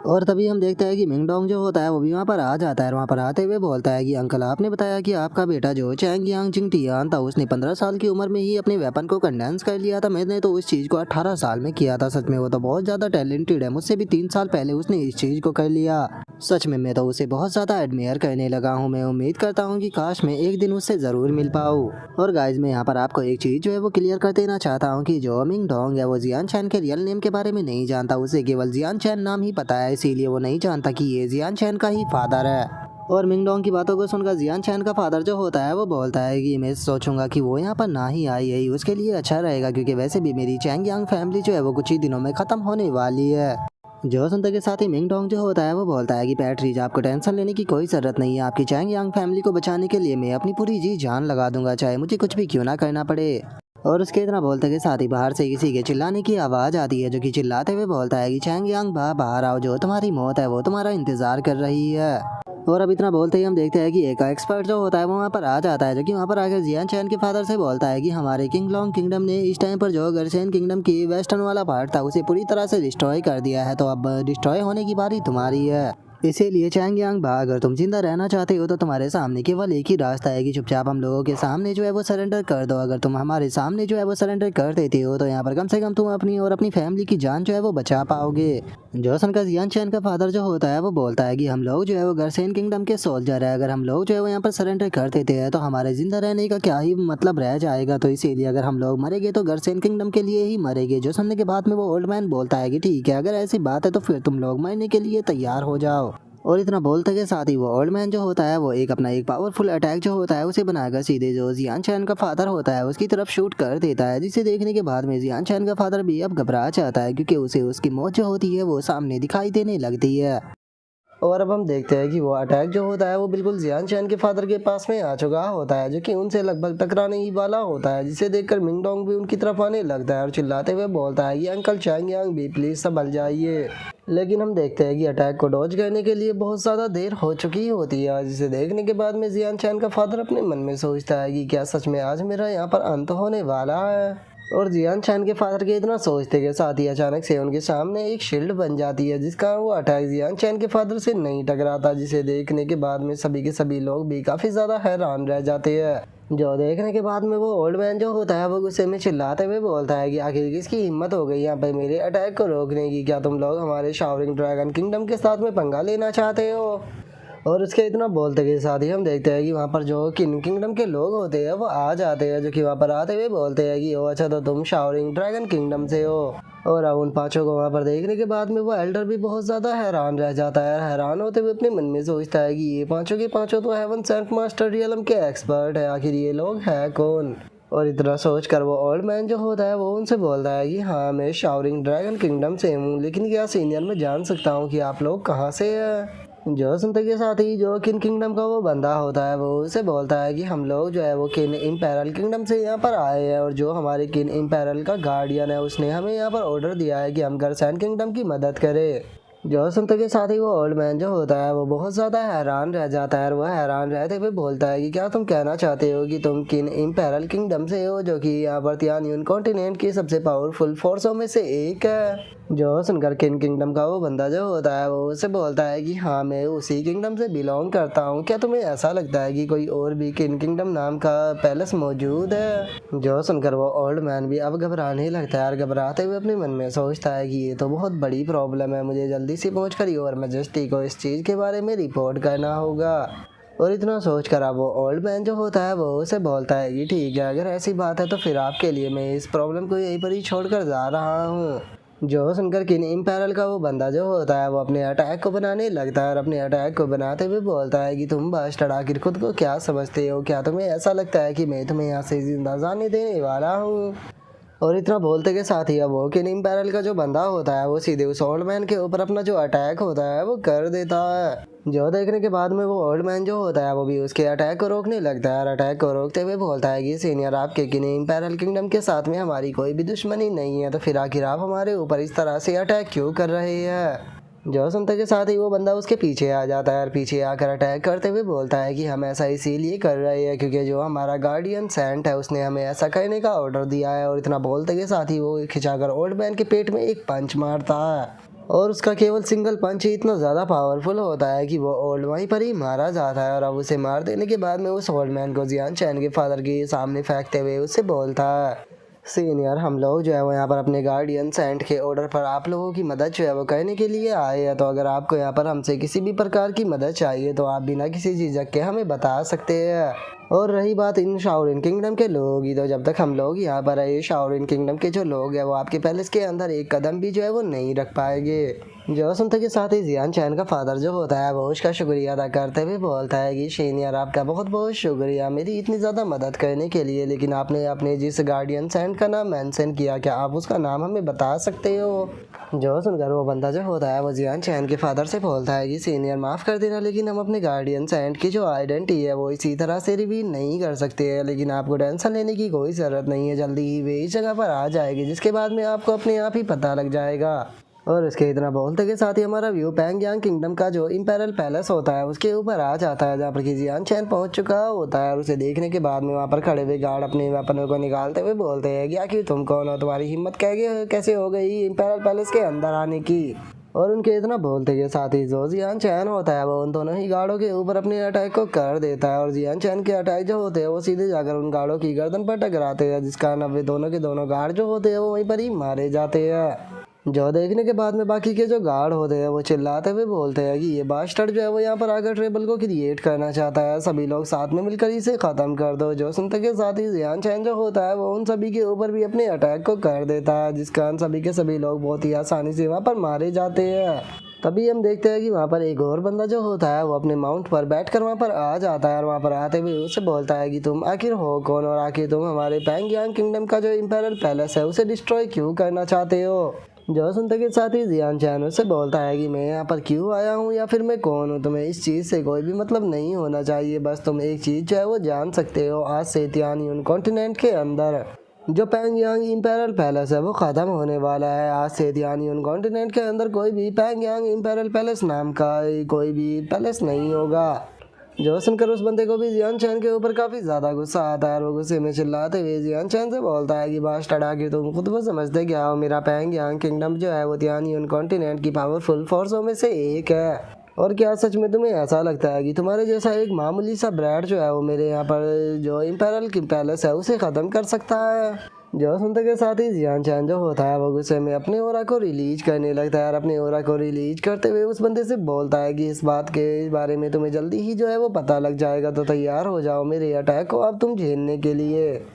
और तभी हम देखते हैं कि मिंगडोंग जो होता है वो भी वहाँ पर आ जाता है और वहाँ पर आते हुए बोलता है कि अंकल, आपने बताया कि आपका बेटा जो चैंग यांग जिंग टियान था उसने 15 साल की उम्र में ही अपने वेपन को कंडेंस कर लिया था, मैंने तो उस चीज़ को 18 साल में किया था, सच में वो तो बहुत ज़्यादा टैलेंटेड है, मुझसे भी 3 साल पहले उसने इस चीज़ को कर लिया, सच में मैं तो उसे बहुत ज़्यादा एडमियर करने लगा हूँ, मैं उम्मीद करता हूँ कि काश मैं एक दिन उससे ज़रूर मिल पाऊँ। और गाइज मैं यहाँ पर आपको एक चीज़ जो है वो क्लियर कर देना चाहता हूँ कि जो मिंगडोंग है वो जियान चैन के रियल नेम के बारे में नहीं जानता, उसे केवल जियान चैन नाम ही पता है, इसीलिए वो नहीं जानता कि ये जियान चैन का ही फादर है। और मिंगडोंग की बातों को सुनकर जियान चैन का फादर जो होता है वो बोलता है कि मैं सोचूंगा कि वो यहाँ पर ना ही आई, यही उसके लिए अच्छा रहेगा, क्योंकि वैसे भी मेरी चैंग यांग फैमिली जो है वो कुछ ही दिनों में ख़त्म होने वाली है। जो सुनते के साथ ही मिंगडोंग जो होता है वो बोलता है कि पैट्रीज, आपको टेंशन लेने की कोई ज़रूरत नहीं है, आपकी चैंग यांग फैमिली को बचाने के लिए मैं अपनी पूरी जी जान लगा दूंगा, चाहे मुझे कुछ भी क्यों ना करना पड़े। और उसके इतना बोलते के साथ ही बाहर से किसी के चिल्लाने की आवाज़ आती है, जो कि चिल्लाते हुए बोलता है कि चैंग यांग बा, बाहर आओ, जो तुम्हारी मौत है वो तुम्हारा इंतज़ार कर रही है। और अब इतना बोलते ही हम देखते हैं कि एक एक्सपर्ट जो होता है वो वहाँ पर आ जाता है, जो कि वहाँ पर आकर जियान चैन के फादर से बोलता है कि हमारे किंगलोंग किंगडम ने इस टाइम पर जो गर्सेन किंगडम की वेस्टर्न वाला पार्ट था उसे पूरी तरह से डिस्ट्रॉय कर दिया है, तो अब डिस्ट्रॉय होने की बारी तुम्हारी है, इसीलिए चैंग यांग बा, अगर तुम जिंदा रहना चाहते हो तो तुम्हारे सामने केवल एक ही रास्ता है कि चुपचाप हम लोगों के सामने जो है वो सरेंडर कर दो, अगर तुम हमारे सामने जो है वो सरेंडर कर देते हो तो यहाँ पर कम से कम तुम अपनी और अपनी फैमिली की जान जो है वो बचा पाओगे। जोसन का जियान चैन का फादर जो होता है वो बोलता है कि हम लोग जो है वो गर्सेन किंगडम के सोल्जर है, अगर हम लोग जो है वो यहाँ पर सरेंडर कर देते हैं तो हमारे जिंदा रहने का क्या ही मतलब रह जाएगा, तो इसीलिए अगर हम लोग मरेंगे तो गर्सेन किंगडम के लिए ही मरेंगे। जो सुनने के बाद में वो ओल्ड मैन बोलता है कि ठीक है, अगर ऐसी बात है तो फिर तुम लोग मरने के लिए तैयार हो जाओ। और इतना बोलते के साथ ही वो ओल्ड मैन जो होता है वो अपना एक पावरफुल अटैक जो होता है उसे बनाकर सीधे जो जियान चैन का फादर होता है उसकी तरफ शूट कर देता है, जिसे देखने के बाद में जियान चैन का फादर भी अब घबरा जाता है, क्योंकि उसे उसकी मौत जो होती है वो सामने दिखाई देने लगती है। और अब हम देखते हैं कि वो अटैक जो होता है वो बिल्कुल जियान चैन के फादर के पास में आ चुका होता है, जो कि उनसे लगभग टकराने ही वाला होता है, जिसे देखकर मिंगडोंग भी उनकी तरफ आने लगता है और चिल्लाते हुए बोलता है कि अंकल चैंग यांग भी प्लीज़ संभल जाइए। लेकिन हम देखते हैं कि अटैक को डॉज करने के लिए बहुत ज़्यादा देर हो चुकी होती है, जिसे देखने के बाद में जियान चैन का फादर अपने मन में सोचता है कि क्या सच में आज मेरा यहाँ पर अंत होने वाला है। और जियान चैन के फादर के इतना सोचते के साथ ही अचानक से उनके सामने एक शील्ड बन जाती है, जिसका वो अटैक जियान चैन के फादर से नहीं टकराता, जिसे देखने के बाद में सभी के सभी लोग भी काफी ज्यादा हैरान रह जाते हैं। जो देखने के बाद में वो ओल्ड मैन जो होता है वो गुस्से में चिल्लाते हुए बोलता है कि आखिर किसकी हिम्मत हो गई यहाँ पे मेरे अटैक को रोकने की? क्या तुम लोग हमारे शावरिंग ड्रैगन किंगडम के साथ में पंगा लेना चाहते हो? और उसके इतना बोलते के साथ ही हम देखते हैं कि वहाँ पर जो किंगडम के लोग होते हैं वो आ जाते हैं, जो कि वहाँ पर आते हुए बोलते हैं कि ओ अच्छा, तो तुम शावरिंग ड्रैगन किंगडम से हो। और अब उन पांचों को वहाँ पर देखने के बाद में वो एल्डर भी बहुत ज़्यादा हैरान रह जाता है। हैरान होते हुए अपने मन में सोचता है कि ये पांचों के पांचों तो हेवन सेंट मास्टर रियलम के एक्सपर्ट है, आखिर ये लोग है कौन? और इतना सोच कर वो ओल्ड मैन जो होता है वो उनसे बोलता है कि हाँ, मैं शावरिंग ड्रैगन किंगडम से हूँ, लेकिन क्या सीनियर मैं जान सकता हूँ कि आप लोग कहाँ से हैं? जो सुनते के साथ ही जो किंगडम का वो बंदा होता है वो उसे बोलता है कि हम लोग जो है वो किन इम्पेरल किंगडम से यहाँ पर आए हैं, और जो हमारे किन इम्पेरल का गार्डियन है उसने हमें यहाँ पर ऑर्डर दिया है कि हम गर्सैन किंगडम की मदद करें। जो सुनते के साथ ही वो ओल्ड मैन जो होता है वो बहुत ज़्यादा हैरान रह जाता है, और वह हैरान रहते हुए बोलता है कि क्या तुम कहना चाहते हो कि तुम किन इम्पेरल किंगडम से हो, जो कि यहाँ पर तियानियन कॉन्टिनेंट की सबसे पावरफुल फोर्सों में से एक है? जो सुनकर किंगडम का वो बंदा जो होता है वो उससे बोलता है कि हाँ, मैं उसी किंगडम से बिलोंग करता हूँ। क्या तुम्हें ऐसा लगता है कि कोई और भी किंगडम नाम का पैलेस मौजूद है? जो सुनकर वो ओल्ड मैन भी अब घबराने लगता है, और घबराते हुए अपने मन में सोचता है कि ये तो बहुत बड़ी प्रॉब्लम है, मुझे जल्दी से पहुँच कर योर मैजेस्टी को इस चीज़ के बारे में रिपोर्ट करना होगा। और इतना सोच कर अब वो ओल्ड मैन जो होता है वो उसे बोलता है कि ठीक है, अगर ऐसी बात है तो फिर आपके लिए मैं इस प्रॉब्लम को यहीं पर ही छोड़कर जा रहा हूँ। जो सुनकर किन इम्पेरल का वो बंदा जो होता है वो अपने अटैक को बनाने लगता है, और अपने अटैक को बनाते हुए बोलता है कि तुम बास्टर्ड आखिर खुद को क्या समझते हो? क्या तुम्हें ऐसा लगता है कि मैं तुम्हें यहाँ से जिंदा जाने देने वाला हूँ? और इतना बोलते के साथ ही अब वो किन इम्पेरल का जो बंदा होता है वो सीधे उस ओल्ड मैन के ऊपर अपना जो अटैक होता है वो कर देता है। जो देखने के बाद में वो ओल्ड मैन जो होता है वो भी उसके अटैक को रोकने लगता है, और अटैक को रोकते हुए बोलता है कि सीनियर, आपके किन इम्पेरल किंगडम के साथ में हमारी कोई भी दुश्मनी नहीं है, तो फिर आखिर आप हमारे ऊपर इस तरह से अटैक क्यों कर रहे हैं? जो सुनते के साथ ही वो बंदा उसके पीछे आ जाता है, और पीछे आकर अटैक करते हुए बोलता है कि हम ऐसा इसीलिए कर रहे हैं क्योंकि जो हमारा गार्डियन सेंट है उसने हमें ऐसा करने का ऑर्डर दिया है। और इतना बोलते के साथ ही वो खिंचाकर ओल्ड मैन के पेट में एक पंच मारता है, और उसका केवल सिंगल पंच ही इतना ज़्यादा पावरफुल होता है कि वो ओल्ड वहीं पर ही मारा जाता है। और अब उसे मार देने के बाद में उस ओल्ड मैन को जियान चैन के फादर के सामने फेंकते हुए उससे बोलता है, सीनियर, हम लोग जो है वो यहाँ पर अपने गार्डियन सेंट के ऑर्डर पर आप लोगों की मदद जो है वो करने के लिए आए हैं, तो अगर आपको यहाँ पर हमसे किसी भी प्रकार की मदद चाहिए तो आप बिना किसी झिझक के हमें बता सकते हैं। और रही बात इन शाओरिन किंगडम के लोगों की, तो जब तक हम लोग यहाँ पर आए शाओरिन किंगडम के जो लोग हैं वो आपके पैलेस के अंदर एक कदम भी जो है वो नहीं रख पाएंगे। जो सुनते के साथ ही जियान चैन का फादर जो होता है वो उसका शुक्रिया अदा करते हुए बोलता है कि सीनियर, आपका बहुत बहुत शुक्रिया मेरी इतनी ज़्यादा मदद करने के लिए, लेकिन आपने अपने जिस गार्डियन सेंट का नाम मेंशन किया, क्या आप उसका नाम हमें बता सकते हो? जो सुनकर वो बंदा जो होता है वो जियान चैन के फादर से बोलता है कि सीनियर, माफ़ कर देना, लेकिन हम अपने गार्डियन सेंट की जो आइडेंटिटी है वो इसी तरह से रिवील नहीं कर सकते हैं, लेकिन आपको टेंशन लेने की कोई ज़रूरत नहीं है, जल्दी ही वे इस जगह पर आ जाएगी, जिसके बाद में आपको अपने आप ही पता लग जाएगा। और इसके इतना बोलते के साथ ही हमारा व्यू पैंगयांग किंगडम का जो इम्पेरल पैलेस होता है उसके ऊपर आ जाता है, जहाँ पर कि जियान चैन पहुंच चुका होता है। और उसे देखने के बाद में वहाँ पर खड़े हुए गार्ड अपने वेपनों को निकालते हुए बोलते हैं कि आखिर तुम कौन हो, तुम्हारी हिम्मत कैसे हो गई इम्पेरल पैलेस के अंदर आने की? और उनके इतना बोलते के साथ ही जो जियान चैन होता है वो उन दोनों ही गार्डों के ऊपर अपने अटैक को कर देता है, और जियान चैन के अटैक जो होते हैं वो सीधे जाकर उन गार्डों की गर्दन पर टकराते हैं, जिस कारण वे दोनों के दोनों गार्ड जो होते हैं वो वहीं पर ही मारे जाते हैं। जो देखने के बाद में बाकी के जो गार्ड होते हैं वो चिल्लाते हुए बोलते हैं कि ये बास्टर्ड जो है वो यहाँ पर आकर ट्रेबल को क्रिएट करना चाहता है, सभी लोग साथ में मिलकर इसे ख़त्म कर दो। जो सुनते के साथ ही जियान चैन जो होता है वो उन सभी के ऊपर भी अपने अटैक को कर देता है, जिस कारण सभी के सभी लोग बहुत ही आसानी से वहाँ पर मारे जाते हैं। तभी हम देखते हैं कि वहाँ पर एक और बंदा जो होता है वो अपने माउंट पर बैठकर वहाँ पर आ जाता है, और वहाँ पर आते हुए उससे बोलता है कि तुम आखिर हो कौन, और आखिर तुम हमारे पैंगयांग किंगडम का जो इम्पेरल पैलेस है उसे डिस्ट्रॉय क्यों करना चाहते हो? जो सुनते के साथ ही जियान चैन उससे बोलता है कि मैं यहाँ पर क्यों आया हूँ या फिर मैं कौन हूँ, तुम्हें इस चीज़ से कोई भी मतलब नहीं होना चाहिए, बस तुम एक चीज़ जो है वो जान सकते हो, आज से तियानियन कॉन्टिनेंट के अंदर जो पैंगयांग इम्पेरल पैलेस है वो ख़त्म होने वाला है। आज से तियानियन कॉन्टिनेंट के अंदर कोई भी पैंगयांग इम्पेरल पैलेस नाम का कोई भी पैलेस नहीं होगा। जो सुनकर उस बंदे को भी जियान चैन के ऊपर काफी ज्यादा गुस्सा आता है और वो गुस्से में चिल्लाते हुए जियान चैन से बोलता है कि बास्टर्ड, आखिर तुम खुद को समझते क्या हो? मेरा पैंग किंगडम जो है वो तियानियन कॉन्टिनेंट की पावरफुल फोर्सों में से एक है। और क्या सच में तुम्हें ऐसा लगता है कि तुम्हारे जैसा एक मामूली सा ब्रैड जो है वो मेरे यहाँ पर जो इम्पेरल की पैलेस है उसे ख़त्म कर सकता है? जो सुनते के साथ ही जियान चैन जो होता है वो गुस्से में अपने ओरा को रिलीज करने लगता है और अपने ओरा को रिलीज करते हुए उस बंदे से बोलता है कि इस बात के बारे में तुम्हें जल्दी ही जो है वो पता लग जाएगा, तो तैयार हो जाओ मेरे अटैक को अब तुम झेलने के लिए।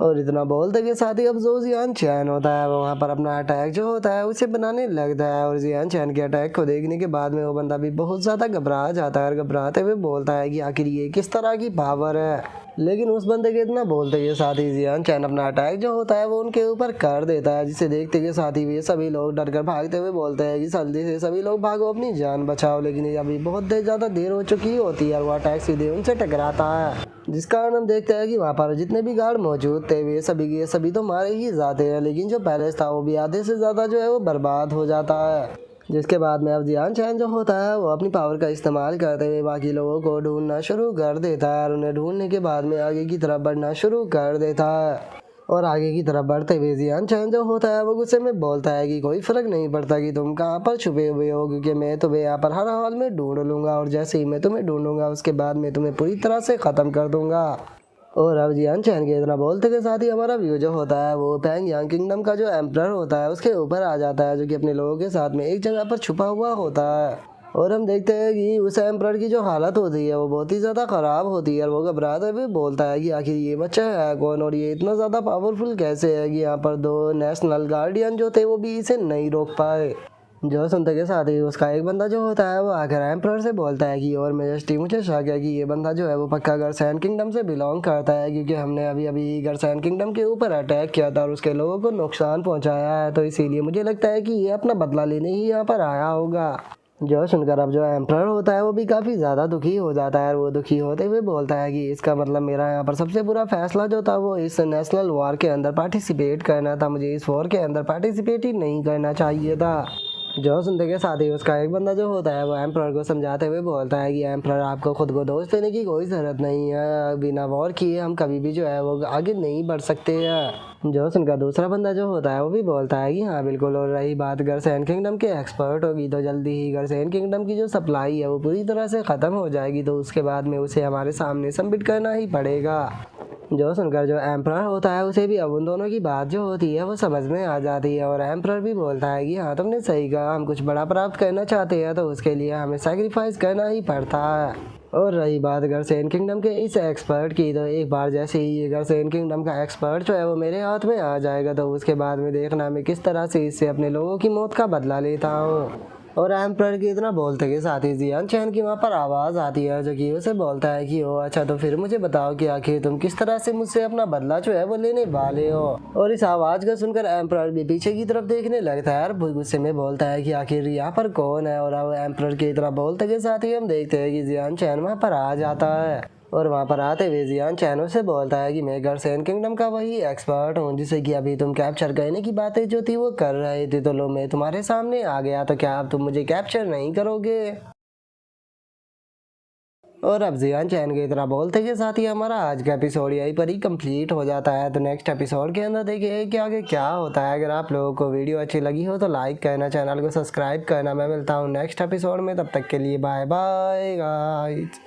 और इतना बोलते के साथ ही अब जो जियान चैन होता है वो वहाँ पर अपना अटैक जो होता है उसे बनाने लगता है। और जियान चैन के अटैक को देखने के बाद में वो बंदा भी बहुत ज़्यादा घबरा जाता है और घबराते हुए बोलता है कि आखिर ये किस तरह की पावर है। लेकिन उस बंदे के इतना बोलते के साथ ही जियान चैन अपना अटैक जो होता है वो उनके ऊपर कर देता है, जिसे देखते के साथ ही वे सभी लोग डर कर भागते हुए बोलते हैं कि जल्दी से सभी लोग भागो, अपनी जान बचाओ। लेकिन ये अभी बहुत ज़्यादा देर हो चुकी होती है और वह अटैक सीधे उनसे टकराता है, जिस कारण हम देखते हैं कि वहाँ पर जितने भी गार्ड मौजूद थे वे सभी के सभी तो मारे ही जाते हैं, लेकिन जो पैलेस था वो भी आधे से ज़्यादा जो है वो बर्बाद हो जाता है। जिसके बाद में अब जियान चैन जो होता है वो अपनी पावर का इस्तेमाल करते हुए बाकी लोगों को ढूंढना शुरू कर देता है और उन्हें ढूंढने के बाद में आगे की तरफ बढ़ना शुरू कर देता है। और आगे की तरफ बढ़ते हुए जियान चैन जो होता है वो गुस्से में बोलता है कि कोई फ़र्क नहीं पड़ता कि तुम कहाँ पर छुपे हुए हो, क्योंकि मैं तुम्हें यहाँ पर हर हाल में ढूंढ लूँगा और जैसे ही मैं तुम्हें ढूंढूंगा उसके बाद मैं तुम्हें पूरी तरह से ख़त्म कर दूँगा। और अब जियान चैन के इतना बोलते के साथ ही हमारा व्यू जो होता है वो पैंग यांग किंगडम का जो एम्परर होता है उसके ऊपर आ जाता है, जो कि अपने लोगों के साथ में एक जगह पर छुपा हुआ होता है। और हम देखते हैं कि उस एम्परर की जो हालत होती है वो बहुत ही ज़्यादा ख़राब होती है और वो घबराते हुए बोलता है कि आखिर ये बच्चा है कौन और ये इतना ज़्यादा पावरफुल कैसे है कि यहाँ पर 2 नेशनल गार्डियन जो थे वो भी इसे नहीं रोक पाए। जो सुनते के साथ ही उसका एक बंदा जो होता है वो आकर एम्परर से बोलता है कि और मेजेस्टी मुझे शक है कि ये बंदा जो है वो पक्का गर्सैन किंगडम से बिलोंग करता है, क्योंकि हमने अभी अभी गर्सैन किंगडम के ऊपर अटैक किया था और उसके लोगों को नुकसान पहुंचाया है, तो इसीलिए मुझे लगता है कि ये अपना बदला लेने ही यहाँ पर आया होगा। जो सुनकर अब जो एम्परर होता है वो भी काफ़ी ज़्यादा दुखी हो जाता है और वो दुखी होते हुए बोलता है कि इसका मतलब मेरा यहाँ पर सबसे बुरा फैसला जो था वो इस नेशनल वॉर के अंदर पार्टिसिपेट करना था, मुझे इस वॉर के अंदर पार्टिसिपेट ही नहीं करना चाहिए था। जो सुनते के साथ ही उसका एक बंदा जो होता है वो एम्परर को समझाते हुए बोलता है कि एम्परर आपको खुद को दोष देने की कोई ज़रूरत नहीं है, बिना वॉर किए हम कभी भी जो है वो आगे नहीं बढ़ सकते हैं। जो सुनकर दूसरा बंदा जो होता है वो भी बोलता है कि हाँ बिल्कुल, और रही बात गर्सैन किंगडम के एक्सपर्ट होगी तो जल्दी ही गर्सैन किंगडम की जो सप्लाई है वो पूरी तरह से ख़त्म हो जाएगी, तो उसके बाद में उसे हमारे सामने सबमिट करना ही पड़ेगा। जो सुनकर जो एम्परर होता है उसे भी अब उन दोनों की बात जो होती है वो समझ में आ जाती है और एम्परर भी बोलता है कि हाँ तुमने सही कहा, हम कुछ बड़ा प्राप्त करना चाहते हैं तो उसके लिए हमें सैक्रिफाइस करना ही पड़ता है। और रही बात गर्सैन किंगडम के इस एक्सपर्ट की, तो एक बार जैसे ही ये गर्सैन किंगडम का एक्सपर्ट जो है वो मेरे हाथ में आ जाएगा तो उसके बाद में देखना मैं किस तरह से इससे अपने लोगों की मौत का बदला लेता हूँ। और एम्परर की इतना बोलते के साथ ही जियान चैन की वहाँ पर आवाज़ आती है जो कि उसे बोलता है कि ओ अच्छा, तो फिर मुझे बताओ कि आखिर तुम किस तरह से मुझसे अपना बदला जो है वो लेने वाले हो। और इस आवाज़ को सुनकर एम्परर भी पीछे की तरफ देखने लगता है और गुस्से में बोलता है कि आखिर यहाँ पर कौन है। और अब एम्परर की इतना बोलते के साथ ही हम देखते हैं कि जियान चैन वहाँ पर आ जाता है और वहाँ पर आते हुए जियान चैन से बोलता है कि मैं गर्सैन किंगडम का वही एक्सपर्ट हूँ जिसे कि अभी तुम कैप्चर करने की बातें जो थी वो कर रहे थे, तो लो मैं तुम्हारे सामने आ गया, तो क्या अब तुम मुझे कैप्चर नहीं करोगे। और अब जियान चैन के इतना बोलते के साथ ही हमारा आज का एपिसोड यहीं पर ही कंप्लीट हो जाता है। तो नेक्स्ट एपिसोड के अंदर देखिए कि आगे क्या होता है। अगर आप लोगों को वीडियो अच्छी लगी हो तो लाइक करना, चैनल को सब्सक्राइब करना। मैं मिलता हूँ नेक्स्ट एपिसोड में, तब तक के लिए बाय बाय गाइस।